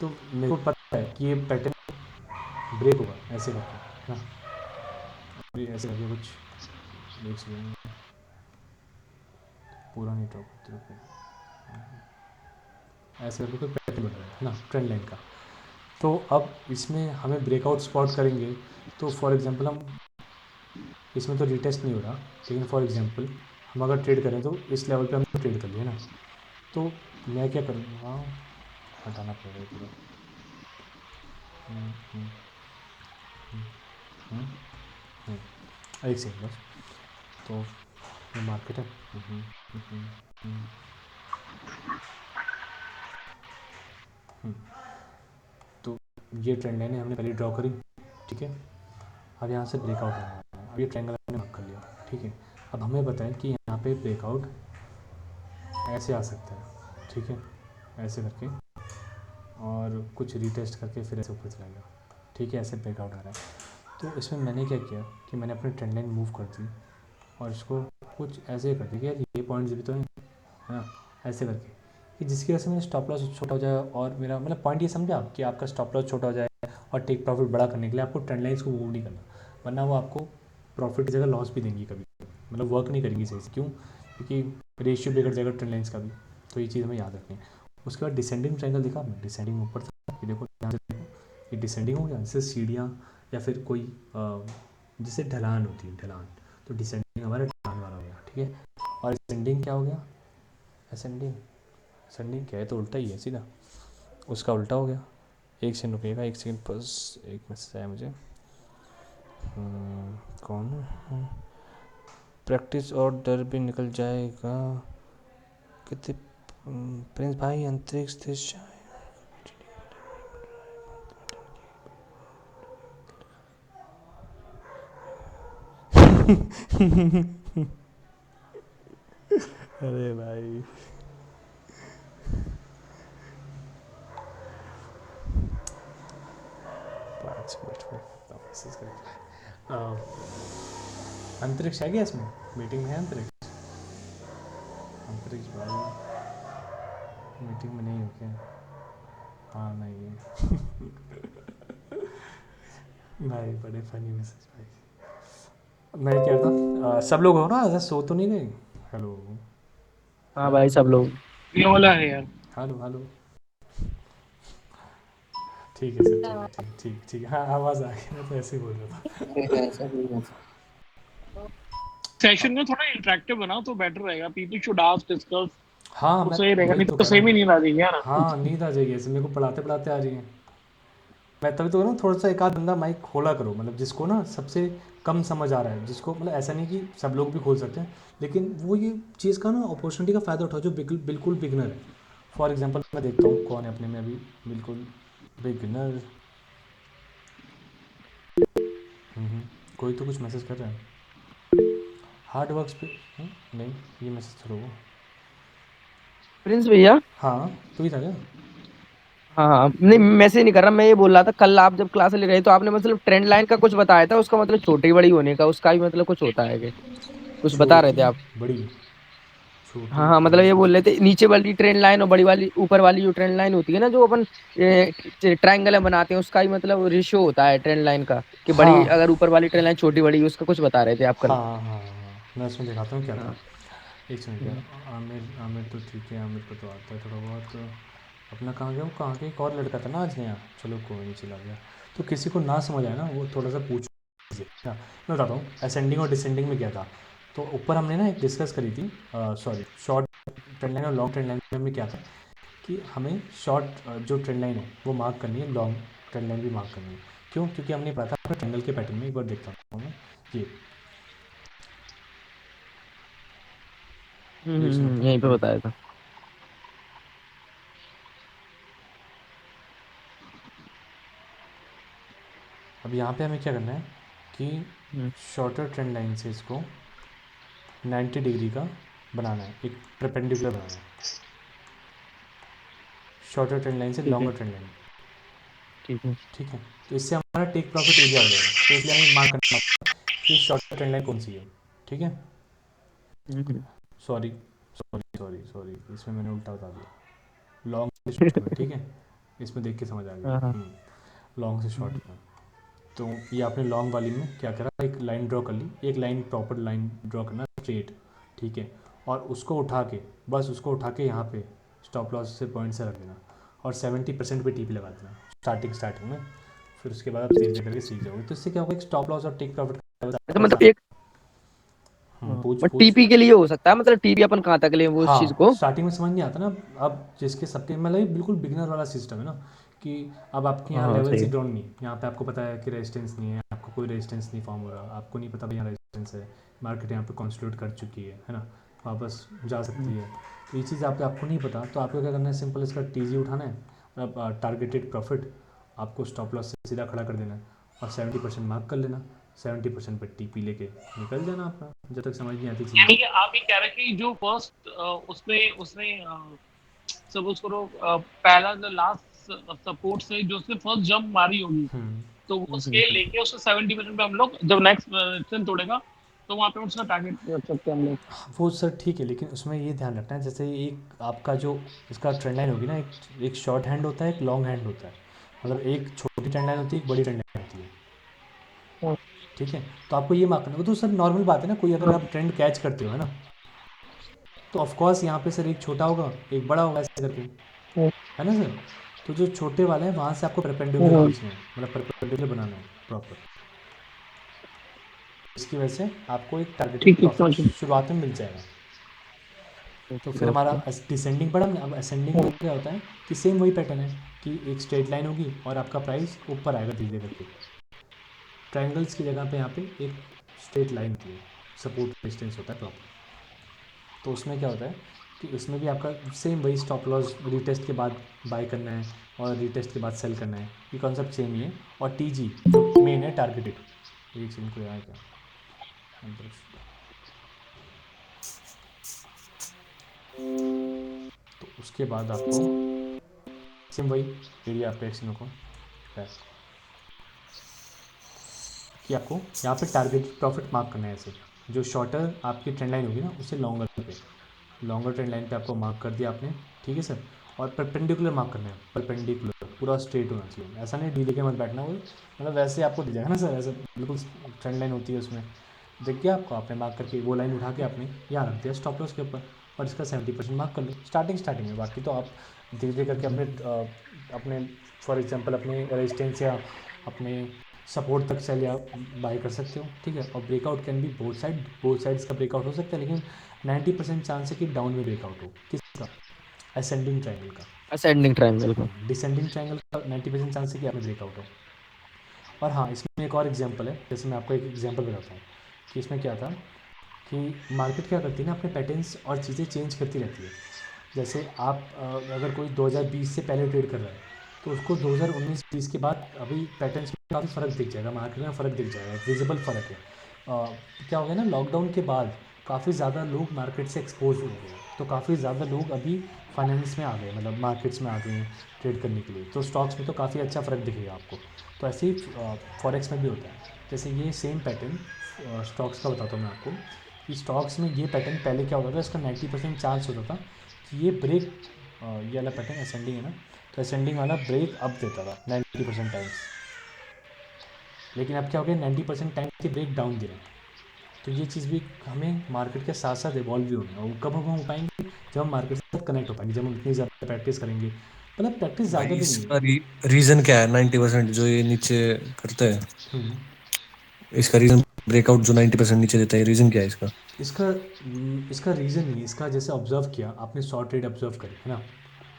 Speaker 1: तो मेरे को पता है कि ये पैटर्न ब्रेक होगा ऐसे करके, है ना, अभी ऐसे करके कुछ देख सकते, पूरा नहीं ड्रॉप करते रुको, ऐसे करके कोई पैटर्न बन रहा है ना ट्रेंड लाइन का। तो अब इसमें हमें ब्रेकआउट स्पॉट करेंगे, तो फॉर एग्जांपल हम इसमें तो रिटेस्ट नहीं हो रहा, लेकिन फॉर एग्जांपल हम अगर ट्रेड करें तो इस लेवल पे हम ट्रेड कर लिए ना, तो मैं क्या करूँगा, हटाना पड़ेगा पूरा। हम्म, हम्म, हम्म, एक सेकंड बस। तो ये मार्केट है, हम्म, हम्म, हम्म, हम्म। तो ये ट्रेंड लाइन है, हमने पहले ड्रॉ करी, ठीक है, अब यहाँ से ब्रेकआउट आना है, अब ये ट्रेंगल हमने मार्क कर लिया, ठीक है। अब हमें बताएं कि यहाँ पे ब्रेकआउट ऐसे आ सकता है, ठीक है, ऐसे करके और कुछ रीटेस्ट करके फिर ऐसे ऊपर चला गया, ठीक है, ऐसे ब्रेकआउट आ रहा है। तो इसमें मैंने क्या किया कि मैंने अपनी ट्रेंड लाइन मूव कर दी और इसको कुछ ऐसे कर दिया कि यार ये पॉइंट्स भी तो हैं, है ना, ऐसे करके कि जिसकी वजह से मेरा स्टॉप लॉस छोटा हो जाए और मेरा मतलब पॉइंट ये समझा आप कि आपका स्टॉप लॉस छोटा हो जाए और टेक प्रॉफिट बड़ा करने के लिए आपको ट्रेंड लाइन्स को मूव नहीं करना, वरना वो आपको प्रॉफिट की जगह लॉस भी देंगी कभी, मतलब वर्क नहीं करेंगी सही से। क्यों? क्योंकि रेशियो बिगड़ जाएगा ट्रेंड लाइन्स का भी। तो ये चीज़ हमें याद रखनी है। उसके बाद डिसेंडिंग ट्रायंगल देखा आपने, डिसेंडिंग ऊपर था, ये देखो ध्यान से देखो, ये डिसेंडिंग हो गया, जैसे सीढ़ियाँ या फिर कोई जैसे ढलान होती है, ढलान, तो डिसेंडिंग हमारा ढलान वाला हो गया, ठीक है। और असेंडिंग क्या हो गया? असेंडिंग, असेंडिंग क्या है, तो उल्टा ही है सीधा, उसका उल्टा हो गया। एक सेकंड रुकिएगा, एक सेकंड, बस एक मैसेज आया मुझे। कौन? प्रैक्टिस और डर भी निकल जाएगा। कितने प्रिंस भाई अंतरिक्ष देश अरे भाई, पाँच मिनट में मैसेज करें। अंतरिक्ष है क्या इसमें? मीटिंग में है अंतरिक्ष? अंतरिक्ष भाई मीटिंग में नहीं हो क्या? हाँ नहीं है भाई बड़े फनी मैसेज भाई। मैं क्या था, सब लोग हो ना, ऐसा सो तो नहीं गए? हेलो
Speaker 4: हाँ भाई सब लोग।
Speaker 2: ये वाला है यार।
Speaker 1: हेलो हेलो, ठीक है सर, ठीक है, ठीक ठीक ठीक, हाँ आवाज़ आ गई, मैं तो ऐसे ही बोल रहा था।
Speaker 2: सेशन में थोड़ा इंटरेक्टिव बनाओ तो बेटर रहेगा, पीपल शुड आस्क डिस्कस,
Speaker 1: हाँ
Speaker 2: तो
Speaker 1: मैं
Speaker 2: सही रहेगा,
Speaker 1: वही
Speaker 2: नहीं
Speaker 1: तो
Speaker 2: तो
Speaker 1: कह रहा
Speaker 2: सही में
Speaker 1: हूँ।
Speaker 2: नींद आ जाएगी यार।
Speaker 1: हाँ नींद आ जाएगी ऐसे, मेरे को पढ़ाते पढ़ाते आ रही है। मैं तभी तो कह रहा हूँ थोड़ा सा एक आध बंदा माइक खोला करो, मतलब जिसको ना सबसे कम समझ आ रहा है, जिसको मतलब ऐसा नहीं कि सब लोग भी खोल सकते हैं, लेकिन वो ये चीज़ का ना अपॉर्चुनिटी का फ़ायदा उठाओ जो बिल्कुल बिगनर है। फॉर एग्जांपल मैं देखता हूँ कौन है अपने में अभी बिल्कुल बिगनर। कोई तो कुछ मैसेज कर रहा है, हार्ड वर्क्स पे। नहीं, ये मैसेज छोड़ो वो।
Speaker 4: प्रिंस भैया।
Speaker 1: हाँ तू ही था क्या?
Speaker 4: हाँ हाँ, नहीं
Speaker 1: बोल।
Speaker 4: मैसेज नहीं कर रहा, मैं ये बोल रहा था कल आप जब क्लास ले रहे तो आपने मतलब ट्रेंड लाइन का कुछ बताया था, उसका मतलब छोटी बड़ी होने का, उसका भी मतलब कुछ होता है क्या? कुछ बता रहे
Speaker 1: छोटी
Speaker 4: थे आप।
Speaker 1: बड़ी, छोटी
Speaker 4: हाँ हाँ, मतलब
Speaker 1: बड़ी।
Speaker 4: ये बोल रहे थे नीचे वाली ट्रेंड लाइन और बड़ी वाली ऊपर वाली जो ट्रेंड लाइन होती है ना, जो अपन ट्रायंगल बनाते हैं, उसका ही मतलब रेशियो होता है ट्रेंड लाइन का, कि बड़ी
Speaker 1: हाँ
Speaker 4: अगर ऊपर वाली ट्रेंड लाइन छोटी बड़ी, उसका कुछ बता रहे थे आप कल।
Speaker 1: हाँ हाँ हाँ, मैं उसमें दिखाता हूँ क्या था।
Speaker 4: हाँ।
Speaker 1: एक सेकंड क्या,
Speaker 4: हम्म।
Speaker 1: आमिर आमिर तो ठीक है, आमिर को तो आता है थोड़ा बहुत। अपना कहाँ गया वो, कहाँ के एक और लड़का था ना आज नया, चलो कोई नहीं, चला गया। तो किसी को ना समझ आया ना, वो थोड़ा सा पूछ लीजिए। अच्छा मैं बताता हूँ असेंडिंग और डिसेंडिंग में क्या था। तो ऊपर हमने ना एक डिस्कस करी थी, सॉरी, शॉर्ट ट्रेंड लाइन और लॉन्ग ट्रेंड लाइन में क्या था कि हमें शॉर्ट जो ट्रेंड लाइन है वो मार्क करनी है, लॉन्ग ट्रेंड लाइन भी मार्क करनी है। क्यों? क्योंकि हमने पढ़ा था ट्रेंगल के पैटर्न में, एक बार देखता हूँ मैं ये, एक सेकंड रुको,
Speaker 4: यहीं पे बताया था।
Speaker 1: अब यहाँ पे हमें क्या करना है कि
Speaker 4: हम्म।
Speaker 1: शॉर्टर ट्रेंड लाइन से इसको 90 डिग्री का बनाना है, एक परपेंडिकुलर बनाना है, शॉर्टर ट्रेंड लाइन से
Speaker 4: ठीक है।
Speaker 1: Longer trend line.
Speaker 4: ठीक है।
Speaker 1: ठीक है, तो इससे हमारा टेक प्रॉफिट एरिया हो जाएगा, तो इसलिए हमें मार्क करना होगा कि शॉर्टर ट्रेंड लाइन कौन सी है। ठीक है,
Speaker 4: हम्म।
Speaker 1: सॉरी सॉरी सॉरी सॉरी, इसमें मैंने उल्टा बता दिया, लॉन्ग से शॉर्ट में, ठीक है, इसमें देख के समझ आ
Speaker 4: हाँ हाँ।
Speaker 1: गया। लॉन्ग से शॉर्ट में, तो ये आपने लॉन्ग वाली में क्या करा, एक लाइन ड्रॉ कर ली, एक लाइन प्रॉपर लाइन ड्रॉ करना स्ट्रेट, ठीक है, और उसको उठा के, बस उसको उठा के यहाँ पे स्टॉप लॉस से पॉइंट से रख देना और 70% पे टीपी लगा देना स्टार्टिंग में। फिर उसके बाद आप धीरे धीरे करके सीख जाओगे, तो इससे क्या होगा, एक स्टॉप लॉस और टेक प्रॉफिट
Speaker 4: अच्छा
Speaker 1: का
Speaker 4: मतलब एक
Speaker 1: पूछ पूछ।
Speaker 4: टीपी के लिए हो सकता है, मतलब टीपी अपन कहाँ तक लें वो उस चीज
Speaker 1: हाँ
Speaker 4: को।
Speaker 1: स्टार्टिंग में समझ नहीं आता ना, अब जिसके सबके मतलब ये बिल्कुल बिगिनर वाला सिस्टम है ना, कि अब आपके यहाँ
Speaker 4: हाँ
Speaker 1: लेवल
Speaker 4: सही
Speaker 1: से
Speaker 4: है।
Speaker 1: डाउन नहीं है, यहाँ पे आपको पता है कि रेजिस्टेंस नहीं है, आपको कोई रेजिस्टेंस नहीं फॉर्म हो रहा, आपको नहीं पता भाई यहाँ रेजिस्टेंस है, मार्केट यहाँ पे कॉन्स्टिट्यूट कर चुकी है ना, वापस जा सकती है। तो ये चीज़ आपको नहीं पता, तो आपको क्या करना है, सिंपल इसका टीजी उठाना है, मतलब टारगेटेड प्रॉफिट आपको स्टॉप लॉस से सीधा खड़ा कर देना है और 70% मार्क कर लेना, 70% पे टीपी लेके निकल जाना अपना, जब तक समझ नहीं आती
Speaker 2: यानी
Speaker 1: चीज़ें।
Speaker 2: कि आप ये कह रहे हैं कि जो फर्स्ट उसने उसने सपोज करो पहला जो लास्ट सपोर्ट से जो उसने फर्स्ट जंप मारी होगी,
Speaker 1: हम्म
Speaker 2: तो वो स्केल लेके उससे 70% पे हम लोग जब नेक्स्ट रेजिस्टेंस तोड़ेगा तो वहाँ पे उसका टारगेट रख सकते हैं हम लोग।
Speaker 1: वो सर ठीक है, लेकिन उसमें ये ध्यान रखना है, जैसे एक आपका जो इसका ट्रेंड लाइन होगी ना, एक शॉर्ट हैंड होता है, एक लॉन्ग हैंड होता है। मतलब एक छोटी ट्रेंड लाइन होती है, एक बड़ी ट्रेंड लाइन होती है।
Speaker 2: हाँ,
Speaker 1: ठीक है, तो आपको ये मार्क करना, वो तो सर नॉर्मल बात है ना, कोई अगर
Speaker 2: हाँ,
Speaker 1: आप ट्रेंड कैच करते हो है ना, तो ऑफकोर्स यहाँ पे सर एक छोटा होगा एक बड़ा होगा ऐसे करके,
Speaker 2: हाँ,
Speaker 1: है ना सर। तो जो छोटे वाले हैं वहाँ से आपको परपेंडिकुलर
Speaker 2: हाँ,
Speaker 1: खींचना है, मतलब परपेंडिकुलर बनाना है प्रॉपर। इसकी वजह से आपको एक टारगेटेड
Speaker 2: ठीक है
Speaker 1: प्रॉफिट
Speaker 2: समझ गया।
Speaker 1: शुरुआत में मिल जाएगा। तो
Speaker 4: ओके
Speaker 1: फिर हमारा
Speaker 4: ओके।
Speaker 1: डिसेंडिंग बढ़ा। अब असेंडिंग में क्या होता है कि सेम वही पैटर्न है कि एक स्ट्रेट लाइन होगी और आपका प्राइस ऊपर आएगा धीरे धीरे करके। ट्रायंगल्स की जगह पे यहाँ पे एक स्ट्रेट लाइन होती है, सपोर्ट रेजिस्टेंस होता है प्रॉपर। तो उसमें क्या होता है कि उसमें भी आपका सेम वही स्टॉप लॉस रिटेस्ट के बाद बाय करना है और रिटेस्ट के बाद सेल करना है, ये कॉन्सेप्ट सेम ही है। और टी जी जो मेन है टारगेटेड, एक सेकंड को यहाँ क्या तो उसके बाद आपको सेम वही एरिया पे एक्शन को है कि आपको यहाँ पे टारगेटेड प्रॉफिट मार्क करना है ऐसे। जो शॉर्टर आपकी ट्रेंड लाइन होगी ना उससे लॉन्गर ट्रेंड लाइन पे आपको मार्क कर दिया आपने, ठीक है सर। और परपेंडिकुलर मार्क करना है, परपेंडिकुलर पूरा स्ट्रेट होना चाहिए, ऐसा नहीं डी लेके मत बैठना। वो मतलब वैसे आपको दिख जाएगा ना सर, ऐसे बिल्कुल ट्रेंड लाइन होती है उसमें, दिख गया आपको, आपने मार्क करके वो लाइन उठा के आपने यहाँ रख दिया स्टॉप लॉस के ऊपर और इसका 70% मार्क कर लो स्टार्टिंग में। बाकी तो आप धीरे धीरे करके अपने फॉर एग्जांपल अपने रेजिस्टेंस या अपने सपोर्ट तक सेल या बाय कर सकते हो, ठीक है। और breakout can be both sides का ब्रेकआउट हो सकता है, लेकिन 90% चांस है कि डाउन में ब्रेकआउट हो, किसका, असेंडिंग ट्रायंगल का।
Speaker 4: असेंडिंग ट्रायंगल का।
Speaker 1: डिसेंडिंग ट्रायंगल का 90% चांस है कि आपने ब्रेकआउट हो। और हाँ, इसमें एक और एग्जांपल है, जैसे मैं आपको एक एग्जांपल बताता हूँ कि इसमें क्या था कि मार्केट क्या करती है ना, अपने पैटर्न्स और चीज़ें चेंज करती रहती है। जैसे आप अगर कोई 2020 से पहले ट्रेड कर रहा है तो उसको 2019-20 के बाद अभी पैटर्न्स में काफ़ी फ़र्क दिख जाएगा, मार्केट में फ़र्क दिख जाएगा, विजिबल फ़र्क है। क्या हो गया ना, लॉकडाउन के बाद काफ़ी ज़्यादा लोग मार्केट से एक्सपोज हो गए, तो काफ़ी ज़्यादा लोग अभी फाइनेंस में आ गए, मतलब मार्केट्स में आ गए हैं ट्रेड करने के लिए, तो स्टॉक्स में तो काफ़ी अच्छा फ़र्क दिखेगा आपको। तो ऐसे ही फॉरेक्स में भी होता है। जैसे ये सेम पैटर्न स्टॉक्स का बताता हूँ मैं आपको कि स्टॉक्स में ये पैटर्न पहले क्या होता था, इसका 90% चांस होता था कि ये ब्रेक, ये वाला पैटर्न असेंडिंग है ना, तो असेंडिंग वाला ब्रेक अप देता था 90% टाइम्स। लेकिन अब क्या हो गया, 90% टाइम के ब्रेक डाउन दे रहे हैं। तो ये चीज़ भी हमें मार्केट के साथ साथ इवॉल्व भी होना है। और कब हम हो पाएंगे, जब हम मार्केट के साथ कनेक्ट हो पाएंगे, जब हम इतनी ज़्यादा प्रैक्टिस करेंगे। मतलब प्रैक्टिस
Speaker 3: भाई
Speaker 1: ज़्यादा भी नहीं
Speaker 3: इसका
Speaker 1: है।
Speaker 3: रीजन क्या है? 90% जो ये नीचे करते हैं,
Speaker 1: हम्म,
Speaker 3: इसका रीजन ब्रेकआउट जो 90% नीचे देता है, रीजन क्या है इसका?
Speaker 1: इसका इसका रीज़न नहीं है, इसका जैसे ऑब्जर्व किया आपने, शॉर्ट ट्रेड ऑब्जर्व करी है ना,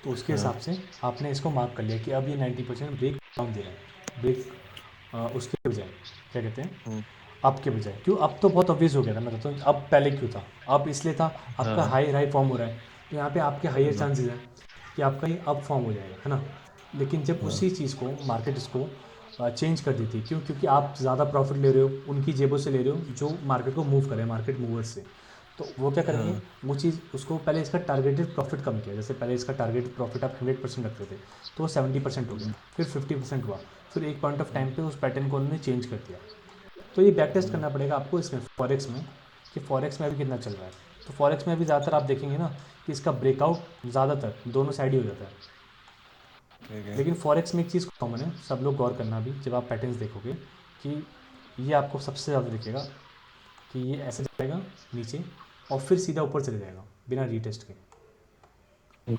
Speaker 1: तो उसके
Speaker 3: हाँ
Speaker 1: हिसाब से आपने इसको मार्क कर लिया कि अब ये 90% ब्रेक डाउन दे रहा है, ब्रेक उसके बजाय क्या कहते हैं,
Speaker 3: हम्म,
Speaker 1: अब के बजाय। क्यों, अब तो बहुत ऑब्वियस हो गया था, मैं बताता हूँ अब पहले क्यों था। अब इसलिए था, आपका
Speaker 3: हाँ
Speaker 1: हाई फॉर्म हो रहा है, तो यहाँ पे आपके हाइयर
Speaker 3: हाँ
Speaker 1: चांसेस हैं कि आपका ये अप फॉर्म हो जाएगा, है ना। लेकिन जब
Speaker 3: हाँ
Speaker 1: उसी चीज़ को मार्केट इसको चेंज कर देती है, क्यों, क्योंकि आप ज़्यादा प्रॉफिट ले रहे हो उनकी जेबों से ले रहे हो जो मार्केट को मूव करें, मार्केट मूवर्स से। तो वो क्या करेंगे,
Speaker 3: हाँ
Speaker 1: वो चीज़ उसको पहले इसका टारगेटेड प्रॉफिट कम किया। जैसे पहले इसका टारगेटेड प्रॉफिट आप 100% रखते थे, तो वो 70% हो गया, फिर 50% हुआ, फिर एक पॉइंट ऑफ टाइम पे उस पैटर्न को उन्होंने चेंज कर दिया। तो ये बैक टेस्ट करना पड़ेगा आपको इसमें, फॉरेक्स में, कि फॉरेक्स में अभी कितना चल रहा है। तो फॉरेक्स में अभी ज़्यादातर आप देखेंगे ना कि इसका ब्रेकआउट ज़्यादातर दोनों साइड ही हो जाता है।
Speaker 3: ठीक है।
Speaker 1: लेकिन फॉरेक्स में एक चीज़ कॉमन है, सब लोग गौर करना भी, जब आप पैटर्न्स देखोगे कि ये आपको सबसे ज़्यादा दिखेगा कि ये ऐसे जाएगा नीचे और फिर सीधा ऊपर चले जाएगा बिना रीटेस्ट के।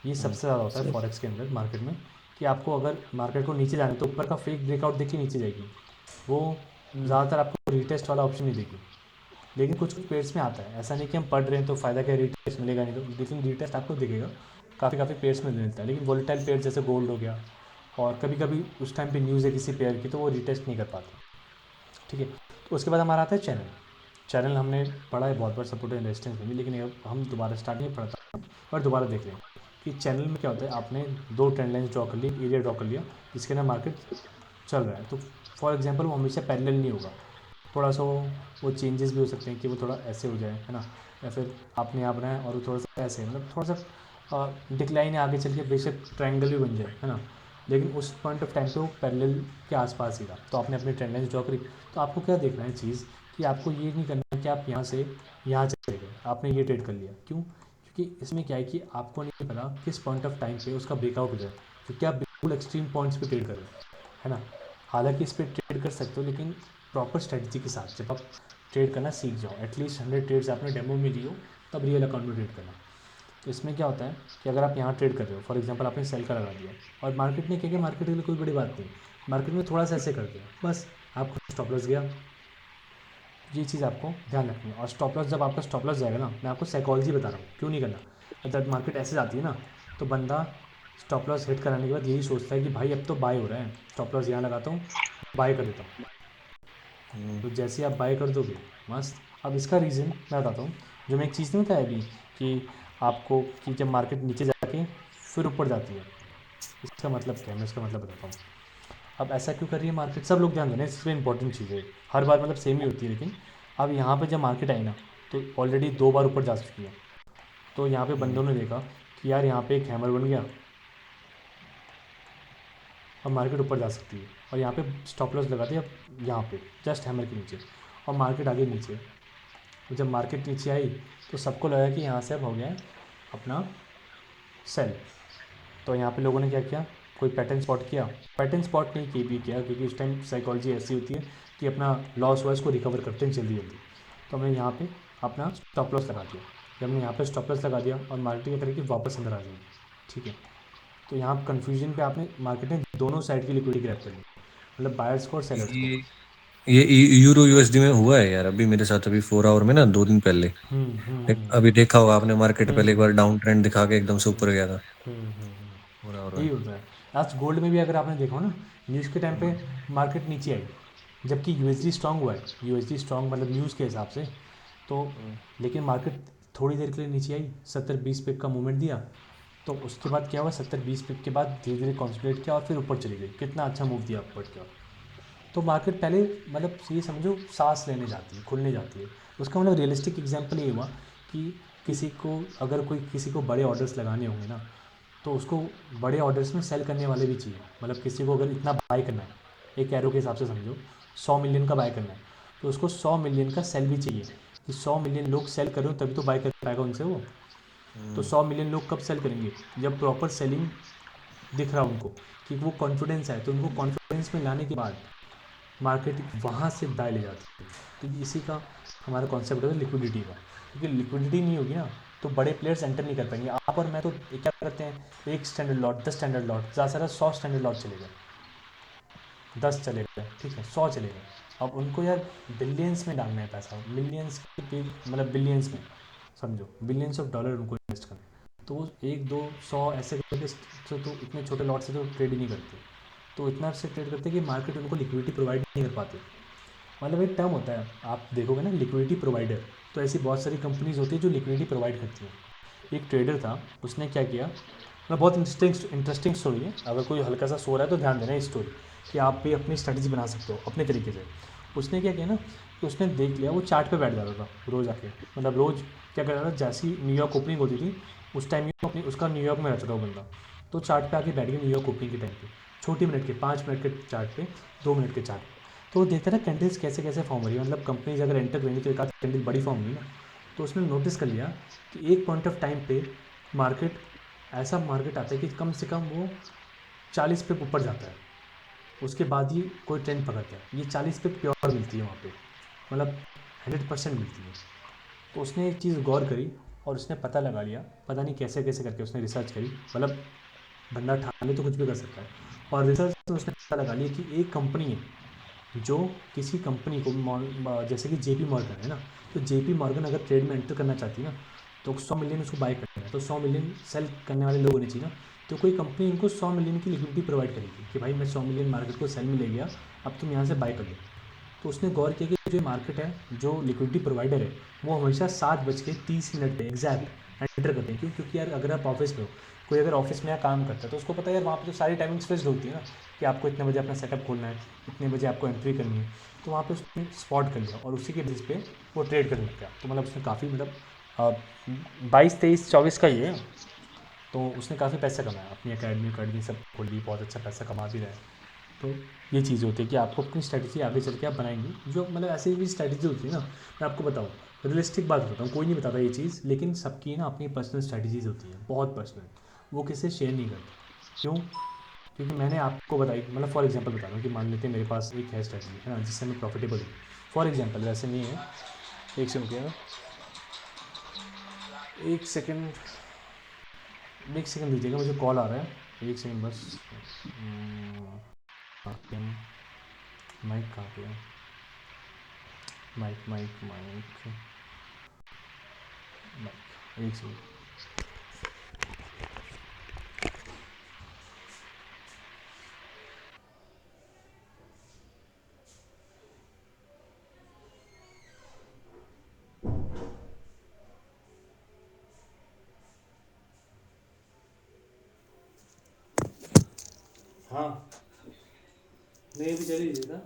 Speaker 1: ये सबसे ज़्यादा होता है फॉरेक्स के अंदर मार्केट में, कि आपको अगर मार्केट को नीचे जाना है तो ऊपर का फेक ब्रेकआउट देखिए नीचे जाएगी, वो ज़्यादातर आपको रीटेस्ट वाला ऑप्शन नहीं देगी। लेकिन कुछ कुछ पेयर्स में आता है, ऐसा नहीं कि हम पढ़ रहे हैं तो फ़ायदा क्या, रीटेस्ट मिलेगा नहीं, तो लेकिन रीटेस्ट आपको दिखेगा काफ़ी पेयर्स में मिलता है। लेकिन वोलेटाइल पेयर जैसे गोल्ड हो गया, और कभी कभी उस टाइम पे न्यूज़ है किसी पेयर की तो वो रीटेस्ट नहीं कर पाता, ठीक है। तो उसके बाद हमारा आता है चैनल। चैनल हमने पढ़ा है बहुत बार, सपोर्ट एंड रेजिस्टेंस में भी, लेकिन अब हम दोबारा स्टार्ट नहीं पढ़ता और दोबारा देख लें कि चैनल में क्या होता है। आपने दो ट्रेंड लाइन ड्रॉ कर ली, एरिया ड्रॉ कर लिया जिसके अंदर मार्केट चल रहा है, तो फॉर एग्जांपल वो हमेशा पैरेलल नहीं होगा, थोड़ा सा वो चेंजेस भी हो सकते हैं कि वो थोड़ा ऐसे हो जाए, है ना, या फिर आपने यहाँ बनाया और वो थोड़ा सा ऐसे, मतलब थोड़ा सा डिक्लाइन है, आगे चल के बेशक ट्रायंगल भी बन जाए, है ना। लेकिन उस पॉइंट ऑफ टाइम पे वो पैरेलल के आसपास ही था, तो आपने अपनी ट्रेंड लाइन ड्रॉ करी। तो आपको क्या देखना है चीज़ कि आपको ये नहीं करना कि आप यहाँ से यहाँ चले गए, आपने ये ट्रेड कर लिया। क्यों? क्योंकि इसमें क्या है कि आपको नहीं पता किस पॉइंट ऑफ टाइम पे उसका ब्रेकआउट हो जाए, क्योंकि आप बिल्कुल एक्सट्रीम पॉइंट्स पे ट्रेड कर रहे हो, है ना। हालांकि इस पर ट्रेड कर सकते हो, लेकिन प्रॉपर स्ट्रेटजी के साथ जब आप ट्रेड करना सीख जाओ, एटलीस्ट 100 ट्रेड्स आपने डेमो में ली हो, तब रियल अकाउंट में ट्रेड करना। तो इसमें क्या होता है कि अगर आप यहाँ ट्रेड कर रहे हो, फॉर एग्जांपल आपने सेल का लगा दिया और मार्केट ने क्या किया, मार्केट के लिए कोई बड़ी बात नहीं, मार्केट में थोड़ा सा ऐसे कर दिया, बस आपको स्टॉप लॉस गया। ये चीज़ आपको ध्यान रखनी है। और स्टॉप लॉस, जब आपका स्टॉप लॉस जाएगा ना, मैं आपको साइकोलॉजी बता रहा हूँ क्यों नहीं करना। जब मार्केट ऐसे जाती है ना, तो बंदा स्टॉप लॉस हिट कराने के बाद यही सोचता है कि भाई अब तो बाय हो रहा है, स्टॉप लॉस यहाँ लगाता हूँ, बाय कर देता हूँ। तो जैसे ही आप बाय कर दोगे, मस्त। अब इसका रीज़न मैं बताता हूँ। जो मैं एक चीज़ नहीं बताया अभी कि आपको, कि जब मार्केट नीचे जाके फिर ऊपर जाती है, इसका मतलब क्या है, मैं इसका मतलब बताता हूँ। अब ऐसा क्यों कर रही है मार्केट, सब लोग ध्यान देना, इसमें इंपॉर्टेंट चीज़ है। हर बार मतलब सेम ही होती है, लेकिन अब यहाँ पे जब मार्केट आई ना, तो ऑलरेडी 2 बार ऊपर जा चुकी है। तो यहाँ पे बंदों ने देखा कि यार यहाँ पे एक हैमर बन गया, अब मार्केट ऊपर जा सकती है, और यहाँ पे स्टॉप लॉस लगा दिया यहाँ पे जस्ट हैमर के नीचे, और मार्केट आगे नीचे। तो जब मार्केट नीचे आई तो सबको लगा कि यहाँ से अब हो गया है अपना सेल। तो यहाँ पे लोगों ने क्या किया, कोई पैटर्न स्पॉट किया, पैटर्न स्पॉट नहीं किया भी किया, क्योंकि उस टाइम साइकोलॉजी ऐसी होती है कि अपना लॉस हुआ इसको रिकवर करते हैं जल्दी जल्दी। तो हमने यहाँ पे अपना स्टॉप लॉस लगा दिया। जब हमने यहाँ पे स्टॉप लॉस लगा दिया और मार्केट क्या करेगी, वापस अंदर आ जाएगी, ठीक है। तो यहाँ कन्फ्यूजन पे आपने, मार्केट ने दोनों साइड की लिक्विडिटी ग्रैब कर ली, मतलब बायर्स को और सेलर्स को।
Speaker 3: ये ये यूरो यूएसडी में हुआ है यार, अभी मेरे साथ, अभी 4 आवर में ना 2 दिन पहले। अभी देखा होगा आपने, मार्केट पहले एक बार डाउन ट्रेंड दिखा के एकदम से ऊपर गया था। हो रहा
Speaker 1: यही
Speaker 3: है।
Speaker 1: होता है। लास्ट गोल्ड में भी अगर आपने देखा हो ना, न्यूज़ के टाइम पे मार्केट नीचे आई, जबकि यूएसडी स्ट्रांग हुआ है, यूएसडी स्ट्रांग मतलब न्यूज़ के हिसाब से। तो लेकिन मार्केट थोड़ी देर के लिए नीचे आई, 70-20 पिप का मूवमेंट दिया, तो उसके बाद क्या हुआ, 70-20 पिप के बाद धीरे धीरे कॉन्सोलिडेट किया और फिर ऊपर चली गई। कितना अच्छा मूव दिया ऊपर किया। तो मार्केट पहले मतलब ये समझो सांस लेने जाती है, खुलने जाती है। उसका मतलब रियलिस्टिक एग्जांपल ये हुआ कि किसी को, अगर कोई किसी को बड़े ऑर्डर्स लगाने होंगे ना, तो उसको बड़े ऑर्डर्स में सेल करने वाले भी चाहिए। मतलब किसी को अगर इतना बाय करना है, एक एरो के हिसाब से समझो 100 मिलियन का बाय करना है, तो उसको 100 मिलियन का सेल भी चाहिए, कि 100 मिलियन लोग सेल कर रहे हो तभी तो बाय कर पाएगा उनसे वो। तो 100 मिलियन लोग कब सेल करेंगे, जब प्रॉपर सेलिंग दिख रहा उनको, कि वो कॉन्फिडेंस है। तो उनको कॉन्फिडेंस में लाने के बाद मार्केट वहाँ से बाय ले जाती है। तो इसी का हमारा कॉन्सेप्ट है लिक्विडिटी का, क्योंकि लिक्विडिटी नहीं होगी ना, तो बड़े प्लेयर्स एंटर नहीं कर पाएंगे। आप और मैं तो क्या करते हैं, एक स्टैंडर्ड लॉट, 10 स्टैंडर्ड लॉट, ज़्यादा से ज़्यादा 100 स्टैंडर्ड लॉट चले गए, 10 चले गए, ठीक है, 100 चले गए। अब उनको यार बिलियंस में डालना है पैसा, मिलियंस के मतलब बिलियंस में, समझो बिलियंस ऑफ डॉलर उनको इन्वेस्ट करना है। तो वो 1-2-100 ऐसे करके तो इतने छोटे लॉट से तो ट्रेड ही नहीं करते। तो इतना से ट्रेड करते हैं कि मार्केट उनको लिक्विडिटी प्रोवाइड नहीं कर पाते। मतलब एक टर्म होता है, आप देखोगे ना, लिक्विडिटी प्रोवाइडर। तो ऐसी बहुत सारी कंपनीज होती है जो लिक्विडिटी प्रोवाइड करती हैं। एक ट्रेडर था, उसने क्या किया, मतलब बहुत इंटरेस्टिंग स्टोरी है। अगर कोई हल्का सा सो रहा है तो ध्यान देना इस स्टोरी, कि आप भी अपनी स्ट्रेटजी बना सकते हो अपने तरीके से। उसने क्या किया ना, कि उसने देख लिया, वो चार्ट पे बैठ जाता था रोज़ आके, मतलब रोज़ क्या करता था, जैसी न्यूयॉर्क ओपनिंग होती थी उस टाइम अपनी, उसका न्यूयॉर्क में रहता था वो बंदा, तो चार्ट पे आके बैठ गया न्यूयॉर्क ओपनिंग के टाइम पे, छोटी मिनट के 5 मिनट के चार्ट पे, 2 मिनट के चार्ट पे। तो वो देखता ना कैंडल्स कैसे कैसे फॉर्म हो रही है, मतलब कंपनीज अगर एंटर करेंगी तो एक आध कैंडल बड़ी फॉर्म हुई ना। तो उसने नोटिस कर लिया कि एक पॉइंट ऑफ टाइम पे मार्केट, ऐसा मार्केट आता है कि कम से कम वो 40 पे ऊपर जाता है, उसके बाद ही कोई ट्रेंड पकड़ता है। ये 40 पे प्योर मिलती है वहाँ पे, मतलब 100% मिलती है। तो उसने एक चीज़ गौर करी और उसने पता लगा लिया, पता नहीं कैसे कैसे करके उसने रिसर्च करी, मतलब बंदा ठाने तो कुछ भी कर सकता है। और रिसर्च में उसने पता लगा लिया कि एक कंपनी है जो, किसी कंपनी को जैसे कि जेपी मॉर्गन है ना, तो जेपी मॉर्गन अगर ट्रेड में एंटर करना चाहती है ना, तो 100 मिलियन उसको बाय करना है, तो 100 मिलियन सेल करने वाले लोग होने चाहिए ना। तो कोई कंपनी इनको 100 मिलियन की लिक्विडिटी प्रोवाइड करेगी कि भाई मैं 100 मिलियन मार्केट को सेल में ले गया, अब तुम यहाँ से बाय कर लो। तो उसने गौर किया कि जो मार्केट है, जो लिक्विडिटी प्रोवाइडर है, वो हमेशा 7:30 पे एग्जैक्ट एंटर करते हैं। क्यों? क्योंकि यार अगर आप ऑफिस में हो, कोई अगर ऑफिस में यहाँ काम करता है तो उसको पता है यार वहाँ पे तो सारी टाइमिंग्स फिक्स्ड होती है ना, कि आपको इतने बजे अपना सेटअप खोलना है, इतने बजे आपको एंट्री करनी है। तो वहाँ पे उसने स्पॉट कर लिया और उसी के बेसिस पे वो ट्रेड करने लग गया। तो मतलब उसने काफ़ी, मतलब 22-23-24 का ही है। तो उसने काफ़ी पैसा कमाया, अपनी अकेडमी सब खोल ली, बहुत अच्छा पैसा कमा भी रहा है। तो ये चीज़ होती है कि आपको अपनी स्ट्रैटेजी आगे चल के आप बनाएंगे, जो मतलब ऐसी भी स्ट्रैटेजी होती है ना। मैं आपको बताऊँ, रियलिस्टिक बात बताता हूँ, कोई नहीं बताता ये चीज़, लेकिन सबकी ना अपनी पर्सनल स्ट्रैटेजीज़ होती है, बहुत पर्सनल, वो किसी से शेयर नहीं करते। क्यों? क्योंकि मैंने आपको बताई, मतलब फॉर एग्जांपल बता रहा हूँ कि मान लेते हैं मेरे पास एक है स्ट्रैटेजी है ना, जिससे मैं प्रॉफिटेबल हूँ। फॉर एग्जांपल, वैसे नहीं है, एक सेकंड रुकिएगा, एक सेकंड, एक सेकंड दीजिएगा, मुझे कॉल आ रहा है, एक सेकंड बस। माइक कहाँ पे है? माइक माइक माइक माइक, एक सेकंड। हाँ, नहीं अभी चली था।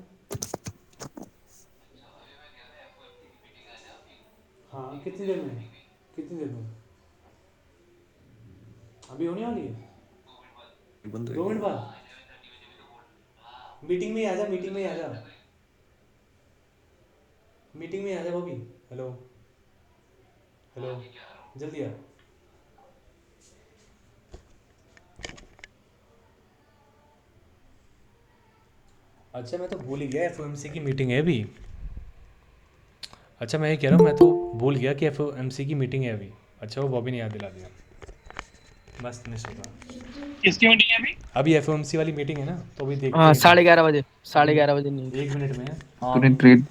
Speaker 1: हाँ, कितनी देर में? कितनी देर में? अभी होने वाली है,
Speaker 3: बंद
Speaker 1: 2 मिनट बाद। मीटिंग में ही आ जा, मीटिंग में ही आ जा, मीटिंग में ही आ जा बॉबी। हेलो हेलो, जल्दी आ। अच्छा, मैं तो भूल ही गया, एफओएमसी की मीटिंग है अभी। अच्छा, मैं ये कह रहा हूँ, मैं तो भूल गया कि एफओएमसी की मीटिंग है अभी। अच्छा, वो बॉबी ने याद दिला दिया, मस्त मिस होगा।
Speaker 2: किसकी मीटिंग है अभी?
Speaker 1: अभी एफओएमसी वाली मीटिंग है ना, तो अभी देखते
Speaker 4: हाँ,
Speaker 1: हैं फिर।
Speaker 4: 11:30 बजे,
Speaker 1: अभी
Speaker 4: 11:30 नहीं।
Speaker 1: 1 मिनट में है। हाँ,
Speaker 5: तूने ट्रेड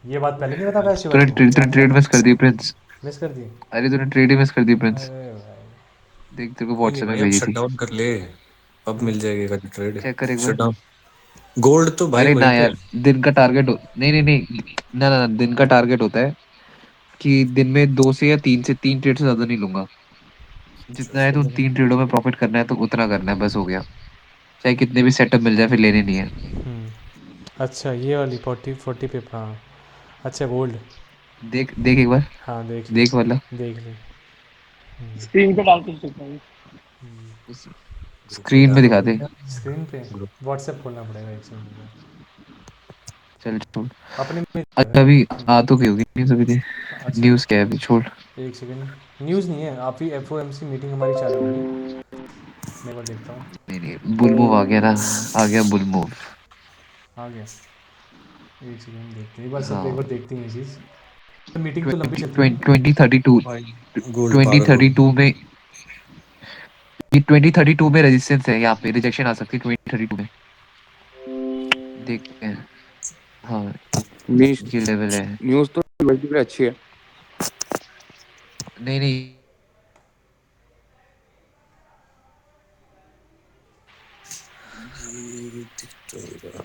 Speaker 1: ये बात पहले नहीं बता पाया शिवा
Speaker 5: तूने
Speaker 1: को,
Speaker 5: ट्रेड तूने
Speaker 1: याद
Speaker 5: ट्रेड
Speaker 1: था?
Speaker 5: मिस कर दी प्रिंस।
Speaker 1: मिस कर दी?
Speaker 5: अरे तूने ट्रेड ही मिस कर दी प्रिंस।
Speaker 1: अरे भाई,
Speaker 5: देख तेरे को
Speaker 3: नहीं नहीं
Speaker 5: व्हाट्सएप में
Speaker 3: भाई, अब
Speaker 5: भेजी
Speaker 3: शट
Speaker 5: थी।
Speaker 3: डाउन कर ले, अब मिल जाएगी ट्रेड।
Speaker 5: चेक कर एक
Speaker 3: शट
Speaker 5: बार।
Speaker 3: डाउन, गोल्ड तो भाई
Speaker 5: अरे
Speaker 3: वहीं
Speaker 5: ना
Speaker 3: पे।
Speaker 5: यार, दिन का टारगेट नहीं नहीं नहीं, ना ना ना, दिन का टारगेट होता है कि दिन में दो से या तीन ट्रेड से ज्यादा नहीं लूंगा।
Speaker 3: अच्छा,
Speaker 5: जितना है
Speaker 3: फिर
Speaker 5: तो उन
Speaker 3: लगा।
Speaker 5: 3 ट्रेडों में प्रॉफिट करना है तो उतना करना है, बस हो गया। चाहे कितने भी सेटअप मिल जाए, फिर लेने नहीं है।
Speaker 1: अच्छा ये वाली 40 पे, हाँ। अच्छा, गोल्ड।
Speaker 5: देख देख एक बार,
Speaker 1: हाँ, देख ली,
Speaker 5: देख वाला
Speaker 1: देख ली।
Speaker 2: स्क्रीन पे डाल के सकता हूँ।
Speaker 5: उस
Speaker 3: ग्रुप पे
Speaker 5: स्क्रीन में
Speaker 3: डालो
Speaker 5: दिखा
Speaker 3: भाई
Speaker 5: दे।
Speaker 3: क्या?
Speaker 1: स्क्रीन पे
Speaker 3: ग्रुप।
Speaker 1: व्हाट्सएप खोलना पड़ेगा, एक सेकंड मुझे।
Speaker 5: चल छोड़।
Speaker 1: अपने में
Speaker 5: अच्छा
Speaker 1: है।
Speaker 5: अभी आ तो गई होगी न्यूज अभी दे।
Speaker 1: अच्छा,
Speaker 5: न्यूज क्या है अभी, छोड़।
Speaker 1: एक सेकंड, न्यूज़ नहीं है, आप ही एफओएमसी मीटिंग हमारी चालू होगी, मैं एक बार देखता हूँ।
Speaker 5: नहीं नहीं, बुल मूव आ गया ना, आ गया बुल मूव।
Speaker 1: आ गया, एक सेकंड देखते हैं, एक बार सब एक
Speaker 5: हाँ,
Speaker 1: बार देखते हैं ये चीज़। मीटिंग तो लंबी
Speaker 5: ट्वेंटी
Speaker 1: चलती है ना।
Speaker 5: 2032,
Speaker 3: भाई गोल्ड
Speaker 5: ट्वेंटी
Speaker 3: पागल हो
Speaker 5: थर्टी
Speaker 3: गया।
Speaker 5: टू में, ये 2032 में रेजिस्टेंस है, यहाँ पे रिजेक्शन आ सकती है 2032 में। देखते हैं। हाँ,
Speaker 6: न्यूज
Speaker 5: ये लेवल है।
Speaker 6: न्यूज तो मल्टीप्ले अच्छी है।
Speaker 5: नहीं नहीं,
Speaker 3: ये दिख तो नहीं रहा।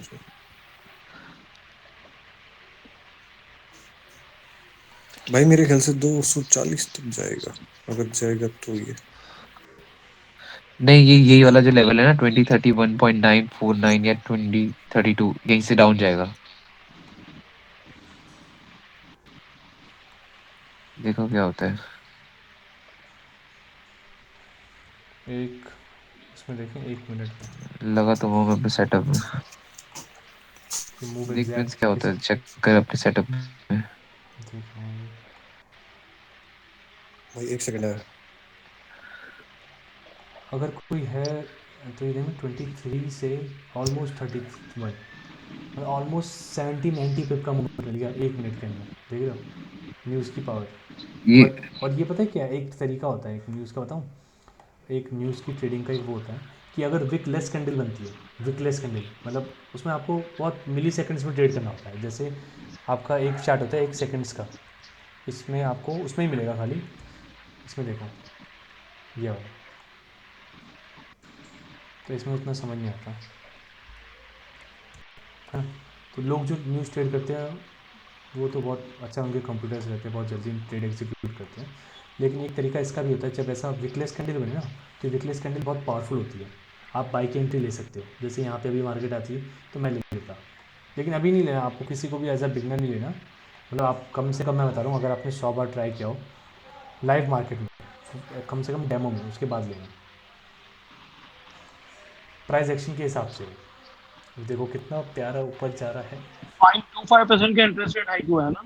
Speaker 3: भाई मेरे ख्याल से 240 तक जाएगा, अगर जाएगा तो ये।
Speaker 5: नहीं, ये यही वाला जो लेवल है ना, 2031.949 या 2032, यहीं से डाउन जाएगा। देखो क्या होता है।
Speaker 1: एक, इसमें देखें 1 मिनट में,
Speaker 5: लगा तो वो मैं अपने सेटअप में।
Speaker 1: कि मूव
Speaker 5: देख प्रिंस
Speaker 1: एग्जैक्ट
Speaker 5: क्या
Speaker 1: किस,
Speaker 5: होता है, चेक कर अपने सेटअप में।
Speaker 1: देख रहा हूँ।
Speaker 3: भाई एक सेकंड है।
Speaker 1: अगर कोई है तो ये देखें 23 से ऑलमोस्ट 31, मतलब ऑलमोस्ट 70-90 पिप का मूवमेंट मिल गया 1 मिनट के अंदर, देख रहे हो न्यूज़ की पावर।
Speaker 5: ये
Speaker 1: और ये पता है क्या, एक तरीका होता है एक न्यूज़ का बताऊँ, एक न्यूज़ की ट्रेडिंग का एक वो होता है कि अगर विकलेस कैंडल बनती है, विकलेस कैंडल मतलब उसमें आपको बहुत मिली सेकेंड्स में ट्रेड करना होता है। जैसे आपका एक चार्ट होता है 1 सेकेंड्स का, इसमें आपको उसमें ही मिलेगा खाली, इसमें देखो ये वाला, तो इसमें उतना समझ नहीं आता है ना। तो लोग जो न्यूज़ ट्रेड करते हैं वो तो बहुत अच्छा, उनके कंप्यूटर्स रहते हैं, बहुत जल्दी ट्रेड एग्जीक्यूट करते हैं। लेकिन एक तरीका इसका भी होता है, जब ऐसा विकलेस कैंडल बने ना, तो विकलेस कैंडल बहुत पावरफुल होती है, आप बाई की एंट्री ले सकते हो। जैसे यहाँ पे अभी मार्केट आती है तो मैं ले लेता, लेकिन अभी नहीं लेना आपको, किसी को भी एज अ बिगनर नहीं लेना। मतलब आप कम से कम, मैं बता रहा हूँ, अगर आपने 100 बार ट्राई किया हो लाइव मार्केट में, कम से कम डेमो में, उसके बाद लेना। प्राइस एक्शन के हिसाब से। देखो कितना प्यारा ऊपर जा रहा है।
Speaker 2: 0.25% का इंटरेस्ट रेट हाइक हुआ है ना।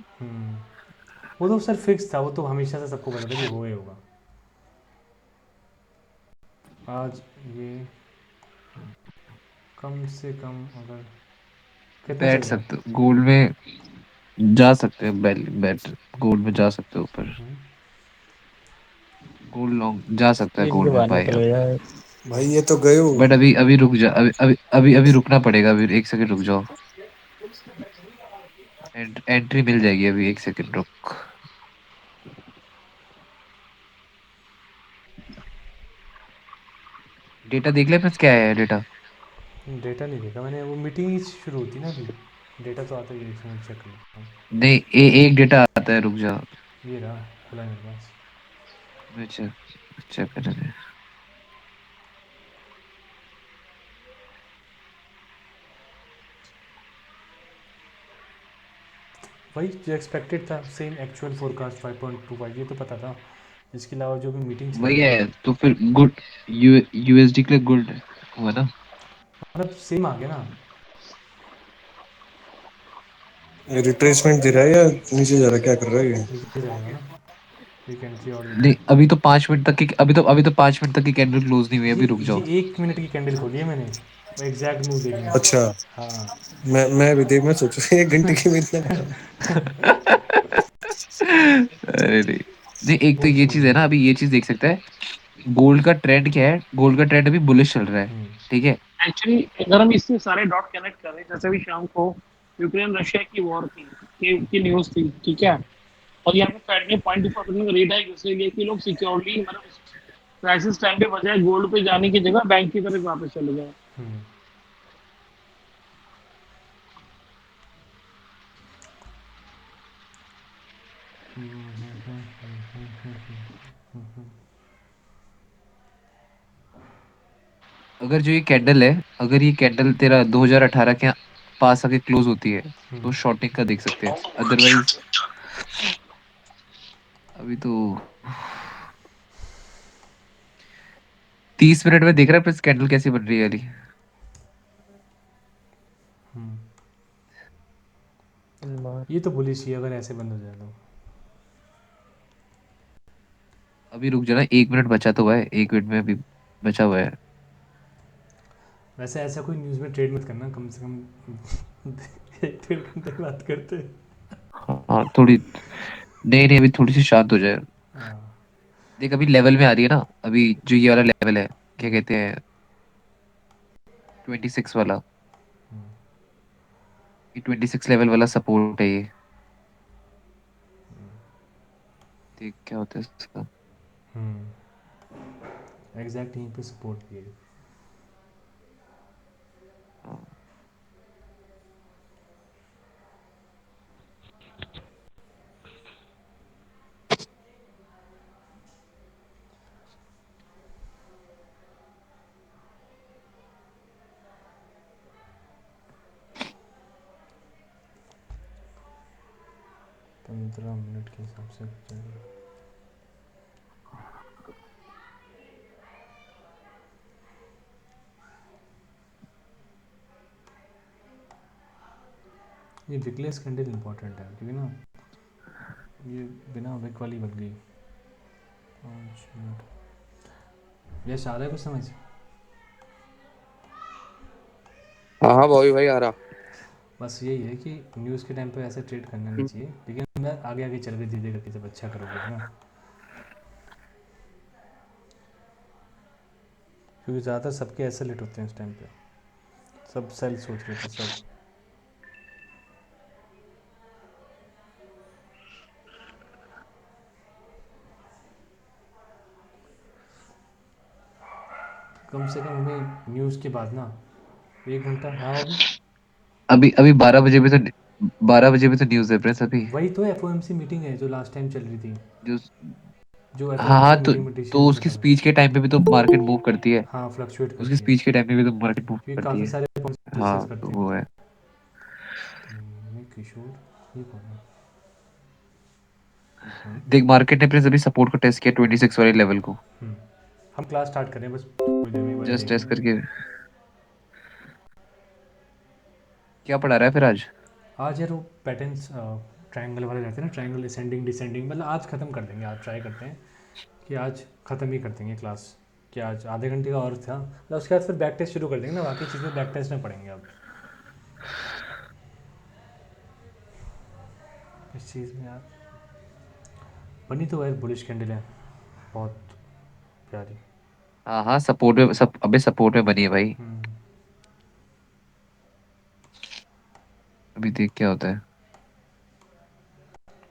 Speaker 1: वो तो सर फिक्स था, वो तो हमेशा से सबको पता था कि वो ही होगा। आज ये कम से कम अगर कितना चल
Speaker 5: बैठ
Speaker 1: रहा है?
Speaker 5: सकते हो गोल्ड में, जा सकते हो बैठ गोल्ड में जा सकते हो ऊपर, गोल्ड लॉन्ग जा सकता है
Speaker 4: तेजी के
Speaker 5: गोल्ड में
Speaker 4: बाहर
Speaker 5: भाई
Speaker 4: निकल
Speaker 5: अब।
Speaker 4: गया।
Speaker 3: भाई ये तो गए हो।
Speaker 5: बट अभी अभी रुक जा, अभी रुकना पड़ेगा, अभी एक सेकंड रुक जाओ। एंट्री मिल जाएगी, अभी एक सेकंड रुक। डेटा देख ले बस, क्या है डेटा?
Speaker 1: डेटा नहीं देखा मैंने, वो मीटिंग ही शुरू होती ना अभी। डेटा तो आता ही है, एक मिनट चेक कर लेता हूँ।
Speaker 5: नहीं, एक डेटा आता है, रुक जा।
Speaker 1: ये रहा, खुला है मेरे पास।
Speaker 5: अच्छा, चेक करने दे।
Speaker 1: वही जो एक्सपेक्टेड था, सेम एक्चुअल फोरकास्ट 5.25, ये तो पता था। इसके अलावा जो भी मीटिंग चल
Speaker 5: वही
Speaker 1: रही
Speaker 5: है, तो फिर गुड यूएसडी के लिए गुड हुआ ना।
Speaker 1: मतलब सेम आ गया ना।
Speaker 3: ये रिट्रेसमेंट दे रहा है या नीचे जा रहा है, क्या कर रहा है ये?
Speaker 1: नीचे जाएगा ना, एक एंट्री और
Speaker 5: नहीं,
Speaker 1: देता हूँ।
Speaker 5: अभी तो 5 मिनट तक की कैंडल क्लोज नहीं हुई,
Speaker 1: ये
Speaker 5: अभी रुक
Speaker 1: ये
Speaker 5: जाओ।
Speaker 1: 1 मिनट की कैंडल खोली है मैंने, वो एग्जैक्ट मूव देखने का।
Speaker 3: अच्छा,
Speaker 1: हाँ।
Speaker 3: मैं भी देख, मैं सोचू 1 घंटे की मिलने का।
Speaker 5: अरे नहीं, नहीं, एक तो
Speaker 1: वो
Speaker 5: ये चीज है
Speaker 1: छोड़िए।
Speaker 5: ना, अभी ये चीज देख सकता है। गोल्ड का ट्रेंड क्या है? गोल्ड का ट्रेंड अभी बुलिश चल रहा है, ठीक है।
Speaker 2: एक्चुअली अगर हम इससे सारे डॉट कनेक्ट करें, जैसे भी शाम को यूक्रेन रशिया की वॉर थी, की न्यूज थी, ठीक है। और यहाँ पे फेड ने 0.25% का रेट हाइक इसलिए लिया कि लोग सिक्योरली, मतलब क्राइसिस टाइम पे बजाय गोल्ड पे जाने की जगह बैंक की तरफ वापस चले जाए।
Speaker 5: अगर जो ये कैंडल है, अगर ये कैंडल तेरा 2018 के पास आके क्लोज होती है, तो शॉर्टिंग का देख सकते हैं। अदरवाइज अभी तो 30 मिनट में देख रहा है, कैंडल कैसी बन रही है अली।
Speaker 1: ये तो बुलिश ही है, अगर ऐसे बंद हो जाए तो।
Speaker 5: अभी रुक जाना, 1 मिनट बचा तो हुआ है, 1 मिनट में अभी बचा हुआ है।
Speaker 1: वैसे ऐसा कोई न्यूज़ में ट्रेड मत करना, कम से कम 1 डेढ़ घंटे बात करते हैं।
Speaker 5: हाँ थोड़ी, नहीं नहीं, अभी थोड़ी सी शांत हो जाए।
Speaker 1: हाँ।
Speaker 5: देख अभी लेवल में आ रही है ना, अभी जो ये वाला लेवल है, क्या कहते हैं, 26 वाला। ये 26 लेवल वाला सपोर्ट है ये। देख क्या होता है इसका।
Speaker 1: एग्जैक्ट यहीं पे सपोर्ट किए।
Speaker 5: हाँ।
Speaker 1: 15 मिनट के हिसाब से चलेगा। ये विकलेस कैंडल इंपॉर्टेंट है, क्योंकि ना ये बिना विक वाली बन गई। 5 मिनट, यश आ रहा है कुछ समझ?
Speaker 6: हाँ हाँ भाई भाई आ रहा।
Speaker 1: बस यही है कि न्यूज़ के टाइम पे ऐसे ट्रेड करना नहीं चाहिए, लेकिन मैं आगे आगे चल के धीरे करके जब अच्छा करोगे, है ना। क्योंकि ज़्यादातर सबके ऐसे लेट होते हैं इस टाइम पे, सब सेल सोच रहे थे सब। कम से कम हमें न्यूज़ के बाद ना 1 घंटा, हाँ अभी
Speaker 5: अभी अभी 12 बजे भी तो न्यूज़ है प्रेस अभी।
Speaker 1: वही तो एफओएमसी मीटिंग है जो लास्ट टाइम चल रही थी,
Speaker 5: जो
Speaker 1: जो
Speaker 5: हाँ
Speaker 1: एफओएमसी
Speaker 5: हाँ,
Speaker 1: की
Speaker 5: तो
Speaker 1: मीटिंग में
Speaker 5: तो
Speaker 1: डिसीजन
Speaker 5: उसकी
Speaker 1: था।
Speaker 5: स्पीच के टाइम पे भी तो मार्केट मूव करती है।
Speaker 1: हाँ, फ्लक्चुएट
Speaker 5: उसकी
Speaker 1: करती है
Speaker 5: स्पीच के टाइम पे भी तो मार्केट मूव
Speaker 1: क्योंकि
Speaker 5: करती
Speaker 1: काफ़ी
Speaker 5: है।
Speaker 1: सारे पॉइंट्स डिस्कस
Speaker 5: हाँ तो
Speaker 1: करते हैं।
Speaker 5: वो है।
Speaker 1: किशोर, ये कौन है? एक मिनट।
Speaker 5: देख मार्केट ने प्रेस अभी सपोर्ट को टेस्ट किया 26 वाले लेवल को।
Speaker 1: हम क्लास स्टार्ट करें बस थोड़ी देर में, एक बार
Speaker 5: जस्ट
Speaker 1: देख
Speaker 5: टेस्ट
Speaker 1: लें।
Speaker 5: करके क्या पढ़ा रहा है फिर आज?
Speaker 1: आज यार वो पैटर्न्स ट्रायंगल वाले रहते हैं ना, ट्रायंगल असेंडिंग डिसेंडिंग, मतलब आज ख़त्म कर देंगे। आज ट्राई करते हैं कि आज ख़त्म ही कर देंगे क्लास। कि आज आधे घंटे का और था, मतलब उसके बाद फिर बैक टेस्ट शुरू कर देंगे ना, बाकी चीज़ें बैक टेस्ट में पढ़ेंगे अब इस चीज़ में। यार बनी तो यार बुलिश कैंडल है बहुत प्यारी।
Speaker 5: हाँ हाँ, सपोर्ट में सब, अबे सपोर्ट में बनी है भाई। अभी देख क्या होता है।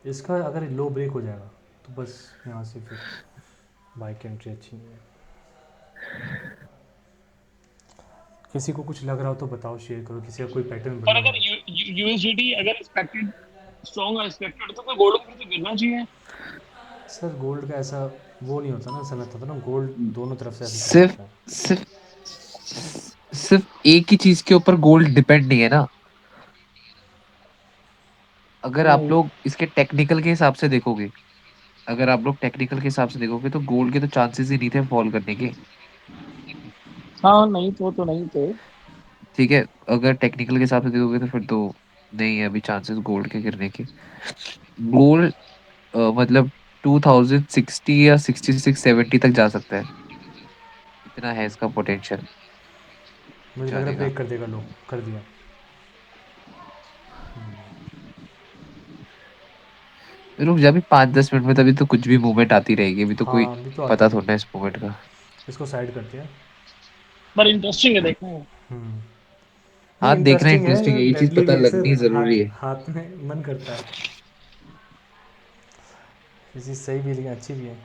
Speaker 1: इसका अगर लो ब्रेक हो जाएगा तो बस यहाँ से फिर बाइक एंट्री अच्छी नहीं है। किसी को कुछ लग रहा हो तो बताओ, शेयर करो, किसी का कोई पैटर्न
Speaker 2: और
Speaker 1: बना
Speaker 2: अगर
Speaker 1: हो।
Speaker 2: यूएसडीटी अगर एक्सपेक्टेड स्ट्रॉन्ग एक्सपेक्टेड तो गोल्ड को तो गिरना चाहिए।
Speaker 1: सर गोल्ड का ऐसा वो नहीं होता ना, समय था ना, गोल्ड दोनों तरफ से ऐसे चला
Speaker 5: सिर्फ
Speaker 1: जाता है।
Speaker 5: सिर्फ सिर्फ एक ही चीज के ऊपर गोल्ड डिपेंड नहीं है ना। अगर आप लोग इसके टेक्निकल के हिसाब से देखोगे, अगर आप लोग टेक्निकल के हिसाब से देखोगे तो गोल्ड के तो चांसेस ही नहीं थे फॉल करने के।
Speaker 2: हाँ नहीं तो नहीं थे।
Speaker 5: ठीक है, अगर टेक्निकल के हिसाब से देखोगे तो फिर तो नहीं है अभी चांसेस गोल्ड के गिरने के। गोल्ड मतलब 2060 या 66-70 तक जा सकता है, इतना है इसका पोटेंशियल
Speaker 1: मुझे लग रहा है
Speaker 5: जाने का।
Speaker 1: ब्रेक कर देगा, लो कर दिया।
Speaker 5: रुक जा, अभी 5-10 मिनट में तभी तो कुछ भी मूवमेंट आती रहेगी, अभी तो कोई
Speaker 1: हाँ अभी तो आती
Speaker 5: पता थोड़ा ना
Speaker 1: रहेगी।
Speaker 5: इस मूवमेंट का।
Speaker 1: इसको साइड करते हैं।
Speaker 2: पर इंटरेस्टिंग है देखने में।
Speaker 1: नहीं
Speaker 5: हाँ, देखना
Speaker 1: इंटरेस्टिंग
Speaker 5: इंटरेस्टिंग है,
Speaker 1: है,
Speaker 5: ये चीज
Speaker 1: डेडली भी
Speaker 5: पता
Speaker 1: है सर,
Speaker 5: लगनी जरूरी
Speaker 1: हाथ
Speaker 5: है।
Speaker 1: हाथ में मन करता है। ये चीज़ सही भी है लेकिन अच्छी भी है।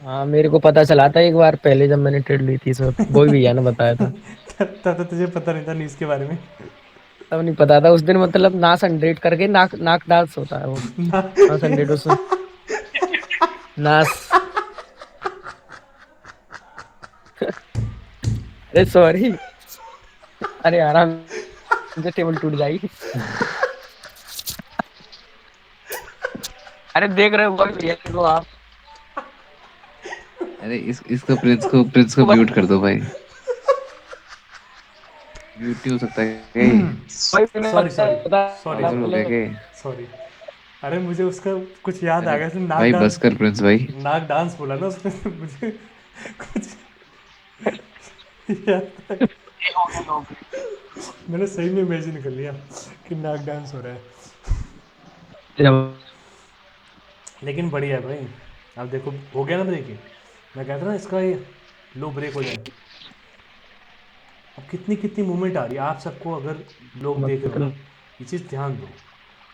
Speaker 4: हाँ मेरे को पता चला था एक बार पहले जब मैंने ट्रेड ली थी, सर वो भी भैया ने बताया था।
Speaker 1: तब तो तुझे पता नहीं था न्यूज़ के बारे में।
Speaker 4: तब नहीं पता था उस दिन, मतलब नाक हंड्रेड करके नाक नाक डांस होता है वो। नाक हंड्रेड उस नास। अरे सॉरी। अरे आराम से टेबल टूट जाएगी। अरे देख रहे हो भाई भैया को आप।
Speaker 5: अरे इसको प्रिंस को म्यूट कर दो भाई। म्यूट नहीं हो सकता है क्या ये?
Speaker 4: भाई मैंने
Speaker 1: सॉरी सॉरी सॉरी
Speaker 5: पागल हो
Speaker 1: सॉरी
Speaker 5: गया
Speaker 4: मतलब
Speaker 5: क्या?
Speaker 1: सॉरी। अरे मुझे उसका कुछ याद आ
Speaker 5: अरे
Speaker 1: गया, उसने नाक
Speaker 5: भाई बस
Speaker 1: डांस,
Speaker 5: कर प्रिंस भाई।
Speaker 1: नाक डांस बोला ना उसने, तो मुझे कुछ याद आ गया। मैंने सही में इमेजिन कर लिया कि नाक डांस हो रहा है। लेकिन बढ़िया है भाई। अब देखो हो गया ना ब्रेक ही। मैं कहता ना इसका ये लो ब्रेक हो जाए। अब कितनी कितनी मूवमेंट आ रही है आप सबको, अगर लोग देख रहे हो ना, ये चीज़ ध्यान दो।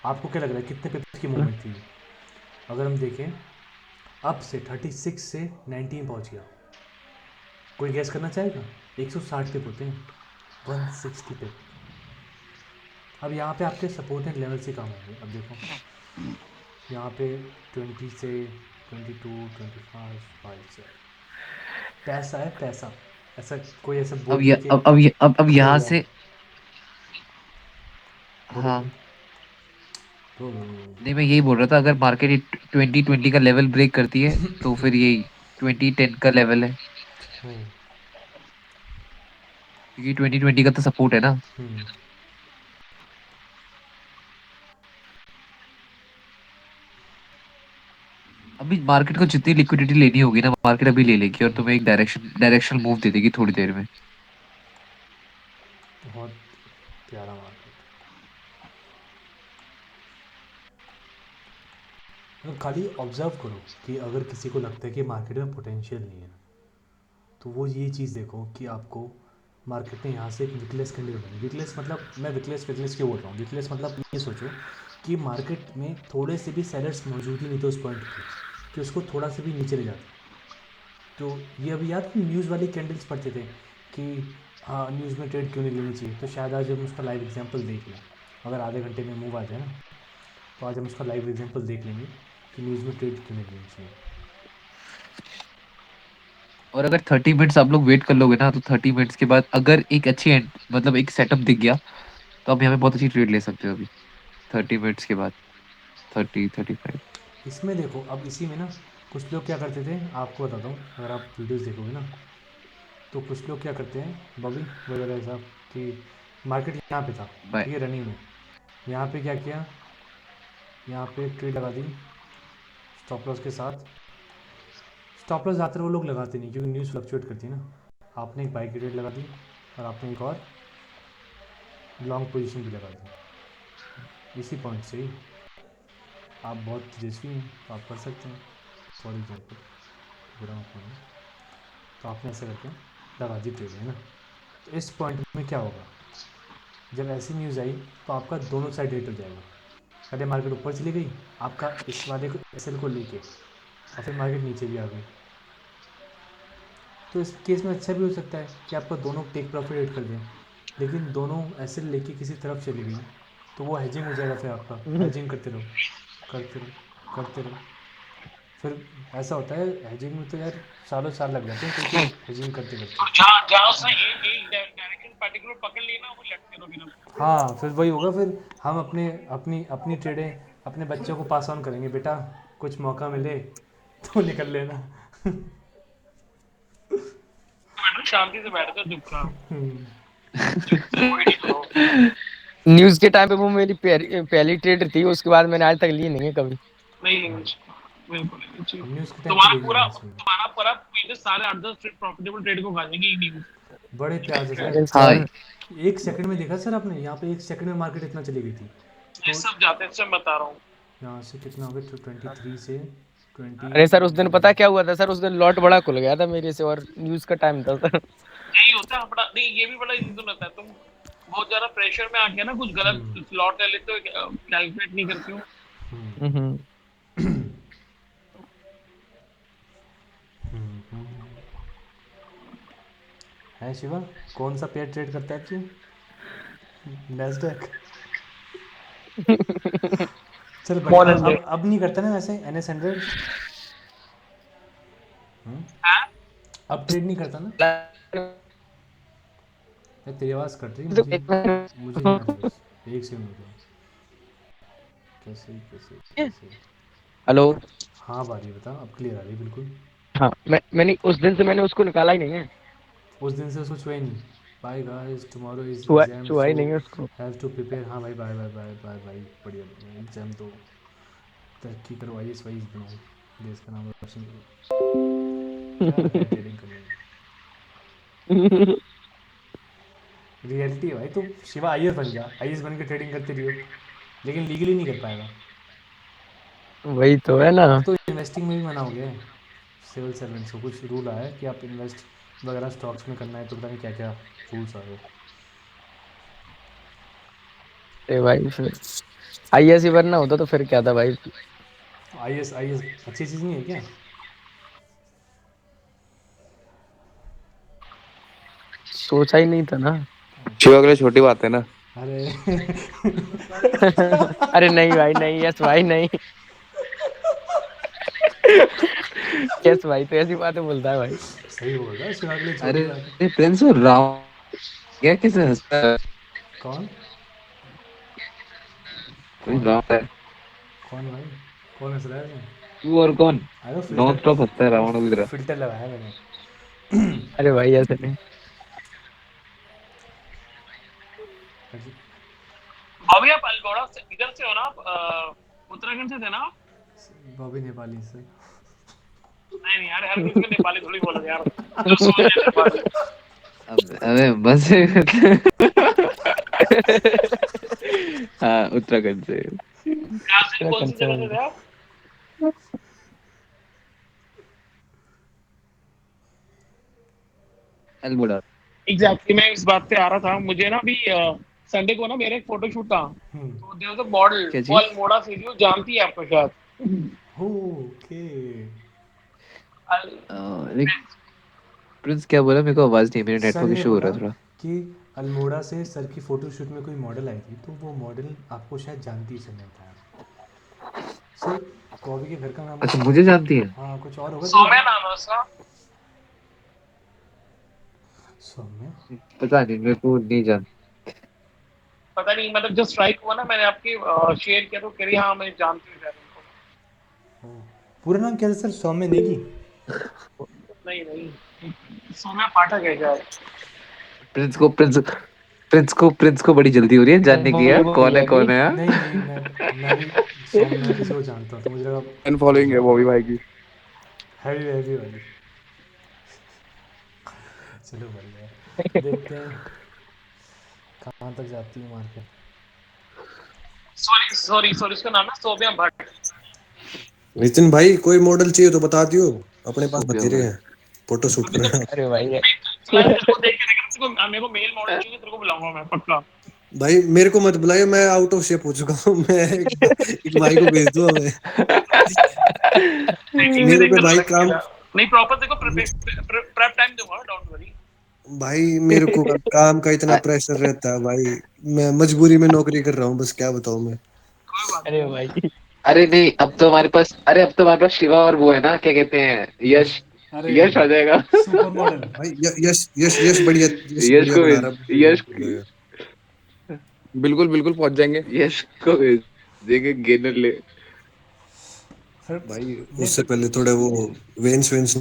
Speaker 1: आपको क्या लग रहा है कितने पेपर्स की मूवमेंट थी? अगर हम देखें, अब से 36 से 19 पहुंच गया। कोई गैस करना चाहेगा? 160 पे होते हैं, 160 पे। अब यहाँ पे आपके सपोर्टेड लेवल से कम होंगे। अब देखो यहाँ पे 20 से 22, 25, 5 से पैसा है पैसा। ऐसा कोई ऐसा
Speaker 5: अब
Speaker 1: बोल
Speaker 5: ये
Speaker 1: नहीं कि
Speaker 5: अब
Speaker 1: खड़े हो
Speaker 5: यहाँ
Speaker 1: जाओ।
Speaker 5: से।
Speaker 1: बोलो
Speaker 5: हाँ,
Speaker 1: बोलो।
Speaker 5: नहीं मैं यही बोल रहा था, अगर मार्केट 2020 का लेवल ब्रेक करती है तो फिर यही 2010 का लेवल है,
Speaker 1: हम्म
Speaker 5: क्योंकि 2020 का तो सपोर्ट है ना।
Speaker 1: हम्म
Speaker 5: अभी मार्केट को जितनी लिक्विडिटी लेनी होगी ना, मार्केट अभी ले लेगी और तुम्हें एक डायरेक्शनल मूव दे देगी थोड़ी देर में।
Speaker 1: बहुत प्यारा मार्केट। अगर खाली ऑब्जर्व करो कि अगर किसी को लगता है कि मार्केट में पोटेंशियल नहीं है, तो वो ये चीज़ देखो कि आपको मार्केट में यहाँ से एक विकलेस कैंडल बनी। विकलेस मतलब, मैं विकलेस विकलेस क्यों बोल रहा हूँ? विकलेस मतलब ये सोचो कि मार्केट में थोड़े से भी सेलर्स मौजूद ही नहीं थे उस पॉइंट पे कि उसको थोड़ा से भी नीचे ले जाते। तो ये अभी याद है न्यूज़ वाली कैंडल्स पढ़ते थे कि हाँ न्यूज़ में ट्रेड क्यों नहीं लेनी चाहिए। तो शायद आज हम उसका लाइव एग्जांपल देख लें। अगर आधे घंटे में मूव आ जाए ना, तो आज हम उसका लाइव एग्जांपल देख लेंगे कि न्यूज़ में ट्रेड क्यों नहीं लेनी चाहिए।
Speaker 5: और अगर 30 मिनट्स आप लोग वेट कर लोगे ना, तो 30 मिनट्स के बाद अगर एक अच्छी मतलब एक सेटअप दिख गया, तो आप यहाँ पे बहुत अच्छी ट्रेड ले सकते हो अभी 30 मिनट्स के बाद। 30-35।
Speaker 1: इसमें देखो अब इसी में ना, कुछ लोग क्या करते थे आपको बताता हूँ, अगर आप वीडियोस देखोगे ना, तो कुछ लोग क्या करते हैं बॉबी वगैरह साहब कि मार्केट यहाँ पे था,
Speaker 5: बाय
Speaker 1: ठीक है, रनिंग में। यहाँ पे क्या किया, यहाँ पे एक ट्रेड लगा दी स्टॉप लॉस के साथ। स्टॉप लॉस ज़्यादातर वो लोग लगाते नहीं क्योंकि न्यूज़ फ्लक्चुएट करती है ना। आपने एक बाई की ट्रेड लगा दी और आपने एक और लॉन्ग पोजीशन भी लगा दी इसी पॉइंट से ही। आप बहुत तेजस्वी हैं तो आप कर सकते हैं, फॉर एग्जाम्पल बुरा मत मानो। तो आपने ऐसे करके लगा दी ट्रेड, है ना। तो इस पॉइंट में क्या होगा, जब ऐसी न्यूज़ आई तो आपका दोनों साइड हिट हो जाएगा। पहले मार्केट ऊपर चली गई आपका इस वाले को एसएल को लेके, और फिर मार्केट नीचे भी आ गई। तो इस केस में अच्छा भी हो सकता है कि आपका दोनों टेक प्रॉफिट हिट कर दें, लेकिन दोनों एसएल लेके किसी तरफ चली गई तो वो हेजिंग हो जाएगा। फिर आपका हेजिंग करते रहो करते रहो करते रहो। फिर ऐसा होता है हेजिंग में तो यार सालों साल लग जाते हैं कोई कोई हेजिंग करते करते।
Speaker 2: और जहाँ जहाँ उसने एक डायरेक्शन पर्टिकुलर पकड़ ली ना, वो लटके रहो बिना।
Speaker 1: हाँ फिर वही होगा, फिर हम अपने अपनी अपनी ट्रेडें अपने बच्चों को पास ऑन करेंगे, बेटा कुछ मौका मिले तो निकल लेना।
Speaker 2: बैठो शांति से बैठ कर चुपचाप।
Speaker 4: न्यूज के टाइम पे वो मेरी पहली ट्रेड थी, उसके बाद मैंने आज तक ली नहीं है कभी।
Speaker 2: नहीं बिल्कुल नहीं चाहिए।
Speaker 1: न्यूज़ के टाइम पे
Speaker 2: तुम्हारा
Speaker 1: लेनी
Speaker 2: पूरा
Speaker 1: है इसमें
Speaker 2: तुम्हारा पूरा पहले सारे 8-10 प्रॉफिटेबल ट्रेड को खा जाएगी एक न्यूज।
Speaker 1: बड़े प्यार से
Speaker 4: अरे
Speaker 1: सर।
Speaker 5: हाँ
Speaker 4: सर,
Speaker 1: एक सेकंड में देखा सर आपने, यहाँ पे एक सेकंड में मार्केट इतना चली गई थी।
Speaker 2: ये
Speaker 1: तो
Speaker 2: सब जाते हैं, सब बता रहा हूँ।
Speaker 1: यहाँ से कितना हो गया, 23 से 20।
Speaker 4: अरे सर उस दिन पता क्या हुआ था सर, उस दिन लॉट बड़ा खुल गया था मेरे से और न्यूज का टाइम था सर।
Speaker 2: यही होता है बड़ा, नहीं ये भी बड़ा इजी होता है। तुम बहुत ज्यादा प्रेशर में आके ना कुछ गलत स्लॉट ले लेते हो, कैलकुलेट नहीं करते हो।
Speaker 4: हम्म।
Speaker 1: है शिवा, कौन सा पेयर ट्रेड करता है तू, नैस्डैक? चल बढ़िया,
Speaker 2: Small and
Speaker 1: अब नहीं करता ना वैसे NS100?
Speaker 2: हाँ?
Speaker 1: अब ट्रेड नहीं करता ना? यार तेरी आवाज़ कट रही है, मुझे नहीं आ रही बस। एक सेकंड रुको, कैसे कैसे कैसे।
Speaker 4: हेलो।
Speaker 1: हाँ बारी बता, अब क्लियर आ रही है बिल्कुल।
Speaker 4: हाँ मैंने उस दिन से मैंने उसको निकाला ही नहीं है।
Speaker 1: उस दिन से उसको छुआ ही नहीं। बाय गाइस, टुमारो इज
Speaker 4: छुआ
Speaker 1: एग्जाम
Speaker 4: छुआ
Speaker 1: सो
Speaker 4: ही नहीं है उसको।
Speaker 1: Have to prepare. हाँ भाई, बाय बाय बाय बाय भाई, बढ़िया बढ़िया एग्जाम दो, तरक्की करो, IAS वाइस बनाओ, देश का नाम रोशन करो। क्या है ट्रेडिंग करने में, रियलिटी है भाई। तुम शिवा IAS बन जा, IAS बन के ट्रेडिंग करते रहियो, लेकिन लीगली नहीं कर पाएगा।
Speaker 4: वही तो है ना।
Speaker 1: अब तो इन्वेस्टिंग में भी मना हो गया है, सिविल सर्वेंट्स को कुछ रूल आया है कि आप इन्वेस्ट वगैरह स्टॉक्स में करना है तो पता नहीं क्या क्या रूल्स आ गए।
Speaker 4: अरे भाई फिर आईएएस ही बनना होता तो फिर क्या था भाई।
Speaker 1: IAS अच्छी चीज़ नहीं है क्या?
Speaker 4: सोचा ही नहीं था ना।
Speaker 6: शिवा के लिए छोटी बात है ना।
Speaker 1: अरे
Speaker 4: अरे नहीं भाई नहीं, यस भाई नहीं। यस भाई तो ऐसी बातें बोलता है भाई।
Speaker 1: सही बोल रहा है, शिवा के लिए छोटी बात है।
Speaker 5: अरे प्रिंस और राउंड क्या कैसे हंसता है?
Speaker 1: कौन
Speaker 5: कोई
Speaker 1: कौन
Speaker 5: राउंड है
Speaker 1: कौन भाई, कौन हंस रहा है इसमें?
Speaker 5: तू और कौन?
Speaker 1: अरे
Speaker 5: नॉन स्टॉप हंसता है रावण की तरह।
Speaker 1: फिल्टर लगाया मैंने।
Speaker 4: अरे भाई ऐसे नहीं।
Speaker 2: अभी आप अल्मोड़ा से इधर से हो ना, आप उत्तराखंड से थे ना?
Speaker 1: बॉबी नेपाली से।
Speaker 2: नहीं नहीं यार, हर किसी को नेपाली थोड़ी बोला यार, जो सोच रहे नेपाली।
Speaker 5: अबे बस हाँ उत्तराखंड से।
Speaker 2: यहाँ से कौन सी जगह से थे आप?
Speaker 5: अल्मोड़ा।
Speaker 2: एग्जैक्टली, मैं इस बात पे आ रहा था। मुझे ना अभी संडे को ना मेरा एक फोटोशूट था, तो देयर वाज अ मॉडल
Speaker 5: क्या
Speaker 2: वो
Speaker 5: चीज?
Speaker 2: अल्मोड़ा से, जो जानती है आपको शायद।
Speaker 1: ओके।
Speaker 5: लाइक प्रिंस क्या बोला? मेरे को आवाज नहीं, मेरे
Speaker 1: सर
Speaker 5: नेटवर्क
Speaker 1: ने
Speaker 5: इशू हो
Speaker 1: बोला
Speaker 5: रहा है थोड़ा।
Speaker 1: कि अल्मोड़ा से सर की फोटोशूट में कोई मॉडल आई थी, तो वो मॉडल आपको शायद जानती है, सर ने बताया। सर बॉबी के घर का नाम
Speaker 5: अच्छा
Speaker 1: कुछ,
Speaker 5: मुझे जानती है?
Speaker 1: हाँ कुछ और होगा
Speaker 2: सौम्या नाम है उसका।
Speaker 1: सौम्या।
Speaker 5: पता नहीं, मेरे को नहीं जान।
Speaker 2: पता नहीं, मतलब जो स्ट्राइक हुआ ना, मैंने आपके शेयर किया तो कह रही हाँ मैं जानती हूँ शायद उनको।
Speaker 1: पूरा नाम क्या था सर, सौम्या नेगी?
Speaker 2: नहीं नहीं, सौम्या पाठक है शायद।
Speaker 5: प्रिंस को प्रिंस प्रिंस को बड़ी जल्दी हो रही है जानने की है
Speaker 4: वो
Speaker 5: कौन है
Speaker 4: भैया की
Speaker 5: हाँ?
Speaker 1: नहीं नहीं, मैं भी सॉन्ग में किसी को जानता हूँ तो मुझे लगा
Speaker 6: फैन
Speaker 1: पूछ
Speaker 6: फॉलोइंग है
Speaker 1: लो।
Speaker 6: बॉबी भाई की।
Speaker 1: हैवी हैवी वाली। चलो बढ़िया है, देखते हैं कहाँ तक जाती है मार्केट।
Speaker 2: सॉरी सॉरी सॉरी, उसका नाम है सोम्या भट्ट।
Speaker 3: नितिन भाई कोई मॉडल चाहिए तो बता दियो, अपने पास
Speaker 5: सोफिया
Speaker 3: बतेरे
Speaker 5: भट्ट।
Speaker 3: हैं, फोटो शूट
Speaker 2: अभी तो
Speaker 3: करना।
Speaker 4: अरे भाई
Speaker 2: फिलहाल तेरे को देख के तेरे को मेरे को मेल मॉडल चाहिए, तेरे को बुलाऊंगा मैं पक्का।
Speaker 3: भाई मेरे को मत बुलाइए, मैं आउट ऑफ शेप हो चुका हूँ। मैं एक भाई को भेज दो हमें।
Speaker 2: ठीक से
Speaker 3: मेरे
Speaker 2: देख
Speaker 3: पे
Speaker 2: कर
Speaker 3: भाई काम,
Speaker 2: लगेगा। नहीं प्रॉपर देखो, प्रेप टाइम दूंगा, डोंट वरी।
Speaker 3: भाई मेरे को काम का इतना
Speaker 5: अ-
Speaker 3: प्रेशर रहता है भाई, मैं मजबूरी में नौकरी कर रहा हूँ, बस क्या बताऊँ मैं।
Speaker 2: कोई बात
Speaker 4: अरे
Speaker 2: नहीं।
Speaker 4: भाई
Speaker 5: अब तो हमारे पास शिवा और वो है ना क्या कहते हैं यश।
Speaker 1: अरे
Speaker 5: यश आ जाएगा।
Speaker 1: Super model.
Speaker 3: भाई यश यश यश बढ़िया, यश
Speaker 5: यश
Speaker 3: बढ़िया
Speaker 5: को
Speaker 3: बना
Speaker 5: भेज
Speaker 3: रहा है,
Speaker 5: यश
Speaker 3: हो जाएगा।
Speaker 6: बिल्कुल बिल्कुल पहुंच जाएंगे।
Speaker 5: यश को भेज देंगे गेनर ले।
Speaker 1: फिर
Speaker 3: भाई
Speaker 1: नहीं
Speaker 3: उससे
Speaker 1: फिर,
Speaker 3: पहले थोड़े वो वेंस वेंस।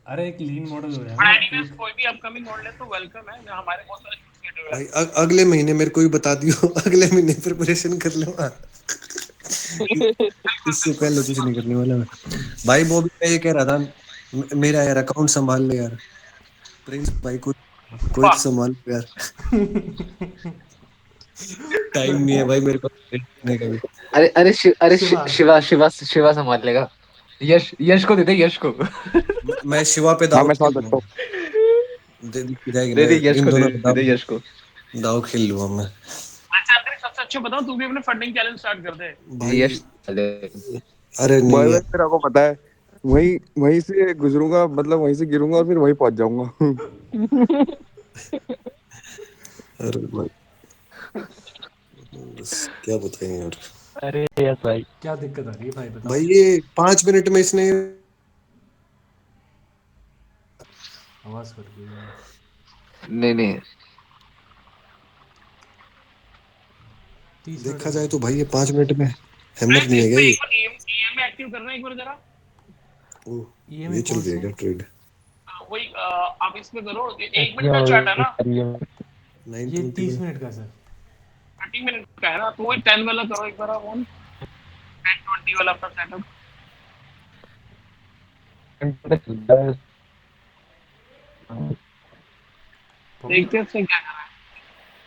Speaker 1: अरे एक लीन मॉडल हो जाएगा
Speaker 2: बट
Speaker 1: ना
Speaker 2: एनीवेज
Speaker 1: एक।
Speaker 2: कोई भी अपकमिंग मॉडल है तो वेलकम है, हमारे बहुत सारे शूट्स गेट हुए हैं।
Speaker 3: भाई अगले महीने मेरे को भी बता दियो। अगले महीने प्रिपरेशन कर लूंगा। इससे पहले कुछ नहीं करने वाला मैं। भाई वो भी मैं ये कह रहा था, मेरा यार अकाउंट संभाल ले यार, प्रिंस भाई को कोई तो
Speaker 2: वाह।
Speaker 3: संभाल लो यार। टाइम नहीं है भाई मेरे पास देखने का भी।
Speaker 1: शिवा
Speaker 5: शिवा संभाल लेगा। यश को दे दे यश को।
Speaker 3: मैं शिवा पे
Speaker 6: हाँ
Speaker 3: दाव
Speaker 6: मैं समझ
Speaker 3: खेल
Speaker 6: सकता
Speaker 3: लूंगा,
Speaker 6: हूँ।
Speaker 3: दिख जाएगी,
Speaker 5: दे
Speaker 3: मैं
Speaker 5: दे यश
Speaker 3: इन
Speaker 5: को
Speaker 3: दोनों पे
Speaker 5: दे दे यश को।
Speaker 3: दाव खेल लूंगा मैं।
Speaker 2: अच्छा अंदर सबसे अच्छा बताओ, तू भी अपने फंडिंग चैलेंज स्टार्ट कर दे।
Speaker 3: भाई
Speaker 5: यश चले।
Speaker 3: अरे
Speaker 6: भाई
Speaker 3: नहीं
Speaker 6: भाई
Speaker 3: यार,
Speaker 6: मेरे को पता है, वहीं वहीं से गुजरूंगा, मतलब वहीं से गिरूंगा और फिर वहीं पहुंच जाऊंगा।
Speaker 3: अरे भाई बस क्या बताएं यार।
Speaker 4: अरे यस भाई।
Speaker 1: क्या दिक्कत आ रही है भाई बताओ।
Speaker 3: भाई ये 5 मिनट में इसने,
Speaker 1: आवाज़ कट गई यार।
Speaker 5: नहीं नहीं
Speaker 1: 30 मिनट
Speaker 3: देखा
Speaker 1: हो
Speaker 3: जाए तो
Speaker 1: गए।
Speaker 3: भाई ये 5 मिनट में हैमर नहीं है क्या
Speaker 2: इसमें
Speaker 3: ये।
Speaker 2: एक बार ईएम में एक्टिव करना एक बार जरा।
Speaker 3: ओ,
Speaker 1: ईएमआई
Speaker 3: ये चल
Speaker 1: कौन
Speaker 3: रही है
Speaker 1: से।
Speaker 3: क्या ट्रेड।
Speaker 2: वही आप इसमें करो, 1 मिनट का चार्ट है ना।
Speaker 3: 9
Speaker 1: ये
Speaker 3: ट्वेंटी
Speaker 1: तीस
Speaker 3: वन।
Speaker 1: मिनट का सर।
Speaker 2: 30 मिनट का है ना, तो वही 10 वाला करो एक बार आप ऑन। 10-20 वाला अपना सेटअप।
Speaker 1: पब्लिक
Speaker 2: देखते हैं इससे क्या कर रहा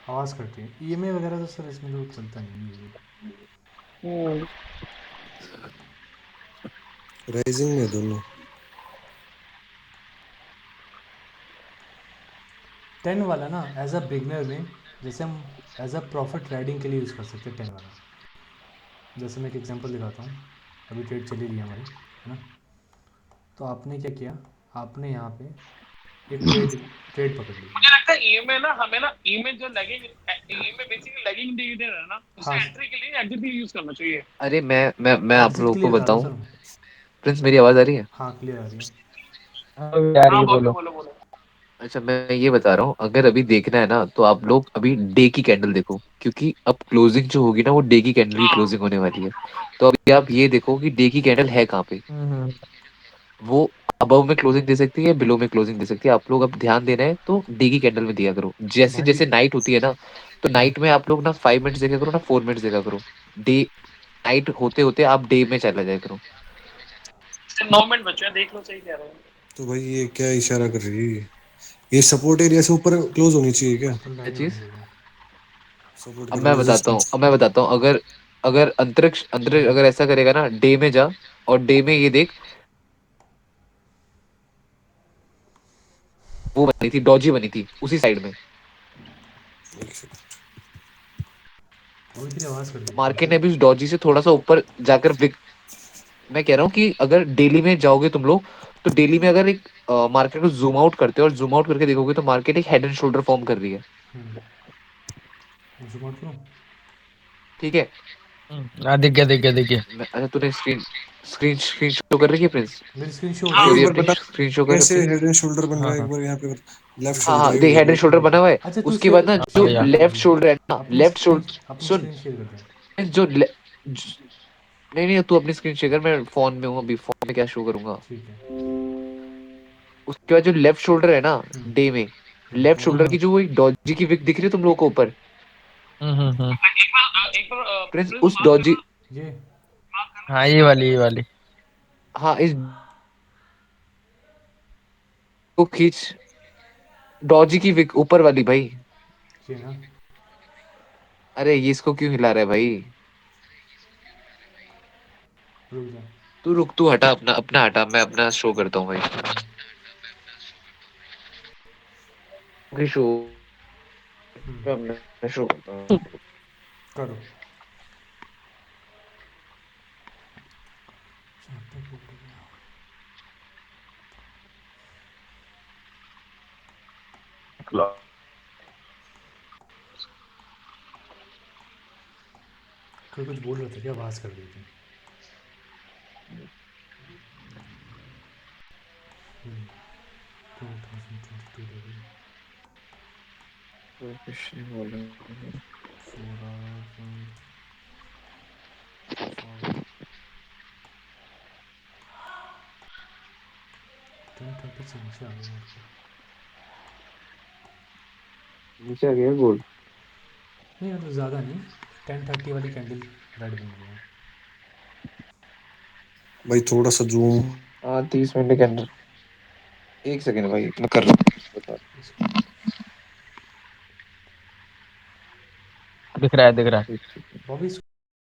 Speaker 1: आवाज़ कट रही है। ईएमआई वगैरह तो सर इसमें तो चलता नहीं है।
Speaker 2: है।
Speaker 3: राइजिंग में है दोनों।
Speaker 1: 10 वाला ना एज अ बिगनर में, जैसे हम एज अ प्रॉफिट राइडिंग के लिए यूज़ कर सकते हैं 10 वाला। जैसे मैं एक एग्जांपल दिखाता हूँ, अभी ट्रेड चली रही है हमारी, है ना। तो आपने क्या किया, आपने यहाँ पे एक ट्रेड ट्रेड पकड़ ली।
Speaker 2: मुझे लगता है ईएमआई ना, हमें ना ईएमआई जो lagging, EMI basically lagging indicator है ना,
Speaker 1: हाँ
Speaker 2: उसे एंट्री के लिए एग्जिट के लिए यूज करना चाहिए।
Speaker 5: अरे मैं आप
Speaker 1: एग्जिट
Speaker 5: लोगों
Speaker 1: के
Speaker 5: को
Speaker 1: लिए बता रहा हूँ
Speaker 5: बताऊं।
Speaker 1: सर मैं।
Speaker 5: प्रिंस मेरी आवाज आ रही है।
Speaker 1: हाँ क्लियर आ रही है।
Speaker 4: आ रही
Speaker 2: हाँ
Speaker 4: है
Speaker 2: बॉबी
Speaker 4: बोलो।
Speaker 2: बोलो बोलो।
Speaker 5: अच्छा मैं ये बता रहा हूँ अगर अभी देखना है ना तो आप लोग अभी डे की कैंडल देखो क्योंकि अब क्लोजिंग जो होगी ना वो डे की कैंडल की
Speaker 2: हाँ
Speaker 5: क्लोजिंग होने वाली है। तो अभी आप ये देखो कि डे की कैंडल है कहाँ पे।
Speaker 4: हम्म।
Speaker 5: वो अबव में क्लोजिंग दे सकती है बिलो में क्लोजिंग दे सकती है। आप लोग अब ध्यान देना है तो डे की कैंडल में दिया करो। जैसे
Speaker 1: भाई
Speaker 5: जैसे नाइट होती है ना तो नाइट में आप लोग ना 5 मिनट्स देखा करो ना 4 मिनट्स देखा करो। डे नाइट होते होते आप डे में चला जाया करो।
Speaker 2: 9 मिनट बचे हैं, देख लो सही कह रहे हो।
Speaker 3: तो भाई ये क्या इशारा कर रही है, ये सपोर्ट एरिया से ऊपर क्लोज होनी चाहिए क्या।
Speaker 1: अपन
Speaker 5: क्या
Speaker 1: बैग में
Speaker 5: चीज।
Speaker 1: ढूंढ लेगा।
Speaker 3: सपोर्ट
Speaker 5: अब
Speaker 3: के
Speaker 5: मैं
Speaker 3: लिए
Speaker 5: बताता हूँ
Speaker 3: रेजिस्टेंस।
Speaker 5: अब मैं बताता हूँ अगर अगर अंतरिक्ष अंतरिक्ष अगर ऐसा करेगा ना डे में जा और डे में ये देख वो बनी थी डॉजी बनी थी उसी साइड में।
Speaker 1: अभी तेरी आवाज़ कट
Speaker 5: तो
Speaker 1: गई फिर
Speaker 5: मार्केट
Speaker 1: से।
Speaker 5: ने भी उस डॉजी से थोड़ा सा ऊपर जाकर मैं कह रहा हूँ कि अगर डेली में जाओगे तुम लोग तो डेली में अगर एक मार्केट को जूम आउट करते हो और जूम आउट करके देखोगे तो मार्केट एक हेड एंड शोल्डर फॉर्म कर रही है।
Speaker 1: जूम आउट करूँ।
Speaker 5: ठीक है।
Speaker 4: दिख गया दिख गया।
Speaker 5: अच्छा तूने स्क्रीन स्क्रीन स्क्रीन शो कर रखी है प्रिंस।
Speaker 1: मेरी स्क्रीन शो हो
Speaker 6: हाँ
Speaker 1: रही
Speaker 3: भाई
Speaker 1: है।
Speaker 3: एक
Speaker 5: स्टोरी
Speaker 3: बार
Speaker 5: अपनी
Speaker 3: बता,
Speaker 5: स्क्रीन शो कर
Speaker 3: कैसे
Speaker 5: प्रिंस।
Speaker 3: हेड एंड शोल्डर बन रहा
Speaker 4: हाँ
Speaker 3: है, एक
Speaker 4: हाँ
Speaker 3: बार यहाँ पे लेफ्ट
Speaker 5: हाँ
Speaker 3: शोल्डर
Speaker 5: हाँ
Speaker 3: है
Speaker 5: देख हेड एंड शोल्डर
Speaker 3: वो।
Speaker 5: बना हुआ है।
Speaker 1: अच्छा तू
Speaker 5: उसके
Speaker 1: शेयर
Speaker 5: बाद ना
Speaker 4: आ
Speaker 5: जो
Speaker 4: गया।
Speaker 5: लेफ्ट शोल्डर है ना
Speaker 1: अपनी
Speaker 5: लेफ्ट
Speaker 1: स्क्रीन
Speaker 5: शोल्डर
Speaker 1: अपनी
Speaker 5: सुन।
Speaker 1: स्क्रीन शेयर कर दे।
Speaker 5: नहीं नहीं तू अपनी स्क्रीन शेयर कर मैं फोन में हूँ अभी फोन में क्या शो करूंगा।
Speaker 1: ठीक है।
Speaker 5: उसके बाद जो लेफ्ट शोल्डर है ना डे में लेफ्ट शोल्डर की जो वो एक डॉजी की विक दिख रही है तुम लोगों को ऊपर, प्रिंस उस डॉजी,
Speaker 1: ये
Speaker 4: हाँ ये वाली ये वाली।
Speaker 5: हाँ इस को खींच, डॉजी की विक ऊपर वाली भाई।
Speaker 1: ये ना,
Speaker 5: अरे ये इसको क्यों हिला रहा है भाई?
Speaker 1: रुक जा।
Speaker 5: तू रुक, तू हटा अपना अपना हटा, मैं अपना शो करता हूँ भाई। भाई शो, मैं अपना शो करता हूँ।
Speaker 1: करो। कोई कुछ बोल रहा था क्या, आवाज़ कर दी थी? 2022 लेवल 4 hours 10:30 से नीचे आ गया मेरे को।
Speaker 5: नीचे आ गया गोल्ड।
Speaker 1: नहीं मतलब ज़्यादा नहीं, 10:30 वाली कैंडल रेड बन गया।
Speaker 3: भाई थोड़ा सा जूम।
Speaker 5: हाँ 30 मिनट के अंदर, एक सेकंड भाई मैं कर रहा हूँ।
Speaker 1: इसको
Speaker 4: दिख रहा है दिख रहा है।
Speaker 5: एक सेकंड।
Speaker 1: बॉबी